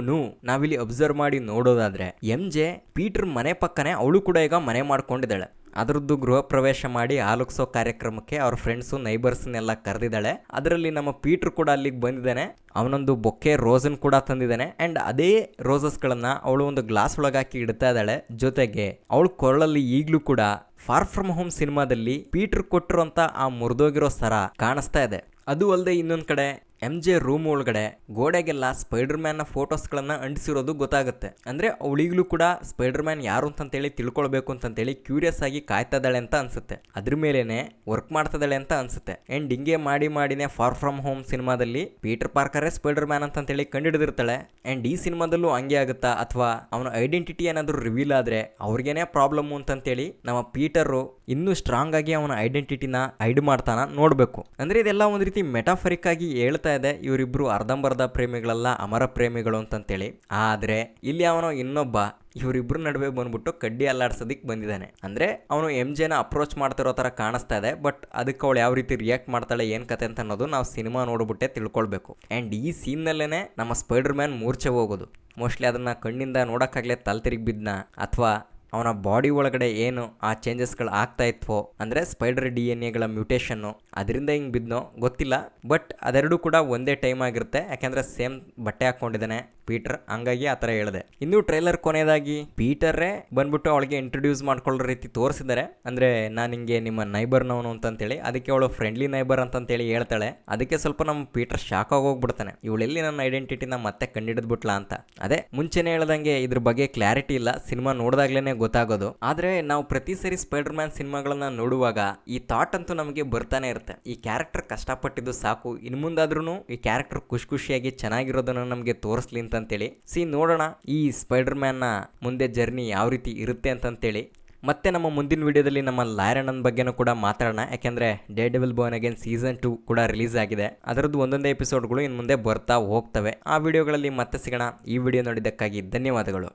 ನಾವಿಲ್ಲಿ ಅಬ್ಸರ್ವ್ ಮಾಡಿ ನೋಡೋದಾದ್ರೆ MJ ಪೀಟರ್ ಮನೆ ಪಕ್ಕನೆ ಅವಳು ಕೂಡ ಈಗ ಮನೆ ಮಾಡ್ಕೊಂಡಿದ್ದಾಳೆ. ಅದರದ್ದು ಗೃಹ ಪ್ರವೇಶ ಮಾಡಿ ಆಲೋಗಿಸೋ ಕಾರ್ಯಕ್ರಮಕ್ಕೆ ಅವ್ರ ಫ್ರೆಂಡ್ಸು ನೈಬರ್ಸ್ನೆಲ್ಲ ಕರೆದಿದ್ದಾಳೆ. ಅದರಲ್ಲಿ ನಮ್ಮ ಪೀಟರ್ ಕೂಡ ಅಲ್ಲಿಗೆ ಬಂದಿದ್ದಾನೆ. ಅವನೊಂದು ಬೊಕ್ಕೆ ರೋಸನ್ ಕೂಡ ತಂದಿದ್ದಾನೆ. ಆ್ಯಂಡ್ ಅದೇ ರೋಸಸ್ಗಳನ್ನು ಅವಳು ಒಂದು ಗ್ಲಾಸ್ ಒಳಗೆ ಹಾಕಿ ಇಡ್ತಾ ಇದ್ದಾಳೆ. ಜೊತೆಗೆ ಅವಳ ಕೊರಳಲ್ಲಿ ಈಗಲೂ ಕೂಡ ಫಾರ್ ಫ್ರಮ್ ಹೋಮ್ ಸಿನಿಮಾದಲ್ಲಿ ಪೀಟರ್ ಕೊಟ್ಟಿರುವಂಥ ಆ ಮುರಿದೋಗಿರೋ ಸರ ಕಾಣಿಸ್ತಾ ಇದೆ. ಅದು ಅಲ್ಲದೆ ಇನ್ನೊಂದು ಕಡೆ MJ ರೂಮ್ ಒಳಗಡೆ ಗೋಡೆಗೆಲ್ಲ ಸ್ಪೈಡರ್ ಮ್ಯಾನ್ನ ಫೋಟೋಸ್ಗಳನ್ನ ಅಂಟಿಸಿರೋದು ಗೊತ್ತಾಗುತ್ತೆ. ಅಂದರೆ ಅವಳಿಗ್ಲೂ ಕೂಡ ಸ್ಪೈಡರ್ ಮ್ಯಾನ್ ಯಾರು ಅಂತಂತೇಳಿ ತಿಳ್ಕೊಳ್ಬೇಕು ಅಂತಂತೇಳಿ ಕ್ಯೂರಿಯಸ್ ಆಗಿ ಕಾಯ್ತಾ ಇದ್ದಾಳೆ ಅಂತ ಅನ್ಸುತ್ತೆ. ಅದ್ರ ಮೇಲೇನೆ ವರ್ಕ್ ಮಾಡ್ತಾ ಇದ್ದಾಳೆ ಅಂತ ಅನ್ಸುತ್ತೆ. ಆ್ಯಂಡ್ ಹಿಂಗೆ ಮಾಡಿನೇ ಫಾರ್ ಫ್ರಮ್ ಹೋಮ್ ಸಿನಿಮಾದಲ್ಲಿ ಪೀಟರ್ ಪಾರ್ಕರೇ ಸ್ಪೈಡರ್ ಮ್ಯಾನ್ ಅಂತಂತೇಳಿ ಕಂಡುಹಿಡಿದಿರ್ತಾಳೆ. ಆ್ಯಂಡ್ ಈ ಸಿನಿಮಾದಲ್ಲೂ ಹಂಗೆ ಆಗುತ್ತಾ ಅಥವಾ ಅವನ ಐಡೆಂಟಿಟಿ ಏನಾದರೂ ರಿವೀಲ್ ಆದರೆ ಅವ್ರಿಗೇನೆ ಪ್ರಾಬ್ಲಮ್ಮು ಅಂತಂತೇಳಿ ನಮ್ಮ ಪೀಟರು ಇನ್ನೂ ಸ್ಟ್ರಾಂಗ್ ಆಗಿ ಅವನ ಐಡೆಂಟಿಟಿನ ಹೈಡ್ ಮಾಡ್ತಾನ ನೋಡಬೇಕು. ಅಂದರೆ ಇದೆಲ್ಲ ಒಂದು ರೀತಿ ಮೆಟಾಫರಿಕ್ ಆಗಿ ಹೇಳ್ತಾ ಇದೆ ಇವರಿಬ್ರು ಅರ್ಧಂಬರ್ಧ ಪ್ರೇಮಿಗಳಲ್ಲ ಅಮರ ಪ್ರೇಮಿಗಳು ಅಂತಂತೇಳಿ. ಆದ್ರೆ ಇಲ್ಲಿ ಅವನು ಇನ್ನೊಬ್ಬ ಇವರಿಬ್ರು ನಡುವೆ ಬಂದ್ಬಿಟ್ಟು ಕಡ್ಡಿ ಅಲ್ಲಾಡ್ಸೋದಿಕ್ ಬಂದಿದ್ದಾನೆ. ಅಂದ್ರೆ ಅವನು MJನ ಅಪ್ರೋಚ್ ಮಾಡ್ತಿರೋ ತರ ಕಾಣಿಸ್ತಾ ಇದೆ. ಬಟ್ ಅದಕ್ಕೆ ಅವಳು ಯಾವ ರೀತಿ ರಿಯಾಕ್ಟ್ ಮಾಡ್ತಾಳೆ ಏನ್ ಕತೆ ಅಂತ ಅನ್ನೋದು ನಾವು ಸಿನಿಮಾ ನೋಡ್ಬಿಟ್ಟೆ ತಿಳ್ಕೊಳ್ಬೇಕು. ಅಂಡ್ ಈ ಸೀನ್ ನಲ್ಲೇನೆ ನಮ್ಮ ಸ್ಪೈಡರ್ ಮ್ಯಾನ್ ಮೂರ್ಛೆ ಹೋಗೋದು. ಮೋಸ್ಟ್ಲಿ ಅದನ್ನ ಕಣ್ಣಿಂದ ನೋಡಕ್ಕಾಗ್ಲೇ ತಲೆ ತಿರುಗಿ ಬಿದ್ನ ಅಥವಾ ಅವನ ಬಾಡಿ ಒಳಗಡೆ ಏನು ಆ ಚೇಂಜಸ್ಗಳು ಆಗ್ತಾ ಇತ್ವೋ, ಅಂದರೆ ಸ್ಪೈಡರ್ DNA ಮ್ಯೂಟೇಷನ್ನು ಅದರಿಂದ ಹಿಂಗೆ ಬಿದ್ನೋ ಗೊತ್ತಿಲ್ಲ. ಬಟ್ ಅದೆರಡೂ ಕೂಡ ಒಂದೇ ಟೈಮ್ ಆಗಿರುತ್ತೆ. ಯಾಕೆಂದರೆ ಸೇಮ್ ಬಟ್ಟೆ ಹಾಕ್ಕೊಂಡಿದ್ದಾನೆ ಪೀಟರ್, ಹಂಗಾಗಿ ಆ ಥರ ಹೇಳಿದೆ. ಇನ್ನು ಟ್ರೈಲರ್ ಕೊನೆಯದಾಗಿ ಪೀಟರೇ ಬಂದ್ಬಿಟ್ಟು ಅವಳಿಗೆ ಇಂಟ್ರೊಡ್ಯೂಸ್ ಮಾಡ್ಕೊಳ್ಳೋ ರೀತಿ ತೋರಿಸಿದ್ದಾರೆ. ಅಂದರೆ ನಾನು ಹಿಂಗೆ ನಿಮ್ಮ ನೈಬರ್ನವನು ಅಂತಂತೇಳಿ. ಅದಕ್ಕೆ ಅವಳು ಫ್ರೆಂಡ್ಲಿ ನೈಬರ್ ಅಂತಂತೇಳಿ ಹೇಳ್ತಾಳೆ. ಅದಕ್ಕೆ ಸ್ವಲ್ಪ ನಮ್ಮ ಪೀಟರ್ ಶಾಕ್ ಆಗೋಗ್ಬಿಡ್ತಾನೆ, ಇವಳೆಲ್ಲಿ ನನ್ನ ಐಡೆಂಟಿಟಿನ ಮತ್ತೆ ಕಂಡಿಡಿದ್ಬಿಟ್ಲಾ ಅಂತ. ಅದೇ ಮುಂಚೆನೇ ಹೇಳ್ದಂಗೆ ಇದ್ರ ಬಗ್ಗೆ ಕ್ಲಾರಿಟಿ ಇಲ್ಲ, ಸಿನಿಮಾ ನೋಡಿದಾಗ್ಲೇ ಗೊತ್ತಾಗೋದು. ಆದ್ರೆ ನಾವು ಪ್ರತಿ ಸರಿ ಸ್ಪೈಡರ್ ಮ್ಯಾನ್ ಸಿನಿಮಾಗಳನ್ನ ನೋಡುವಾಗ ಈ ಥಾಟ್ ಅಂತೂ ನಮಗೆ ಬರ್ತಾನೆ ಇರುತ್ತೆ, ಈ ಕ್ಯಾರೆಕ್ಟರ್ ಕಷ್ಟಪಟ್ಟಿದ್ದು ಸಾಕು, ಇನ್ನು ಮುಂದಾದ್ರೂ ಈ ಕ್ಯಾರೆಕ್ಟರ್ ಖುಷಿಯಾಗಿ ಚೆನ್ನಾಗಿರೋದನ್ನ ನಮಗೆ ತೋರಿಸ್ಲಿ ಅಂತಂತೇಳಿ. ನೋಡೋಣ ಈ ಸ್ಪೈಡರ್ ಮ್ಯಾನ್ ನ ಮುಂದೆ ಜರ್ನಿ ಯಾವ ರೀತಿ ಇರುತ್ತೆ ಅಂತಂತೇಳಿ. ಮತ್ತೆ ನಮ್ಮ ಮುಂದಿನ ವಿಡಿಯೋದಲ್ಲಿ ನಮ್ಮ ಲಾಯರಣ್ಣನ ಬಗ್ಗೆನೂ ಕೂಡ ಮಾತಾಡೋಣ. ಯಾಕೆಂದರೆ ಡೇರ್ಡೆವಿಲ್ ಬಾರ್ನ್ ಅಗೇನ್ ಸೀಸನ್ 2 ಕೂಡ ರಿಲೀಸ್ ಆಗಿದೆ. ಅದರದ್ದು ಒಂದೊಂದೇ ಎಪಿಸೋಡ್ಗಳು ಇನ್ನು ಮುಂದೆ ಬರ್ತಾ ಹೋಗ್ತವೆ. ಆ ವಿಡಿಯೋಗಳಲ್ಲಿ ಮತ್ತೆ ಸಿಗೋಣ. ಈ ವಿಡಿಯೋ ನೋಡಿದ್ದಕ್ಕಾಗಿ ಧನ್ಯವಾದಗಳು.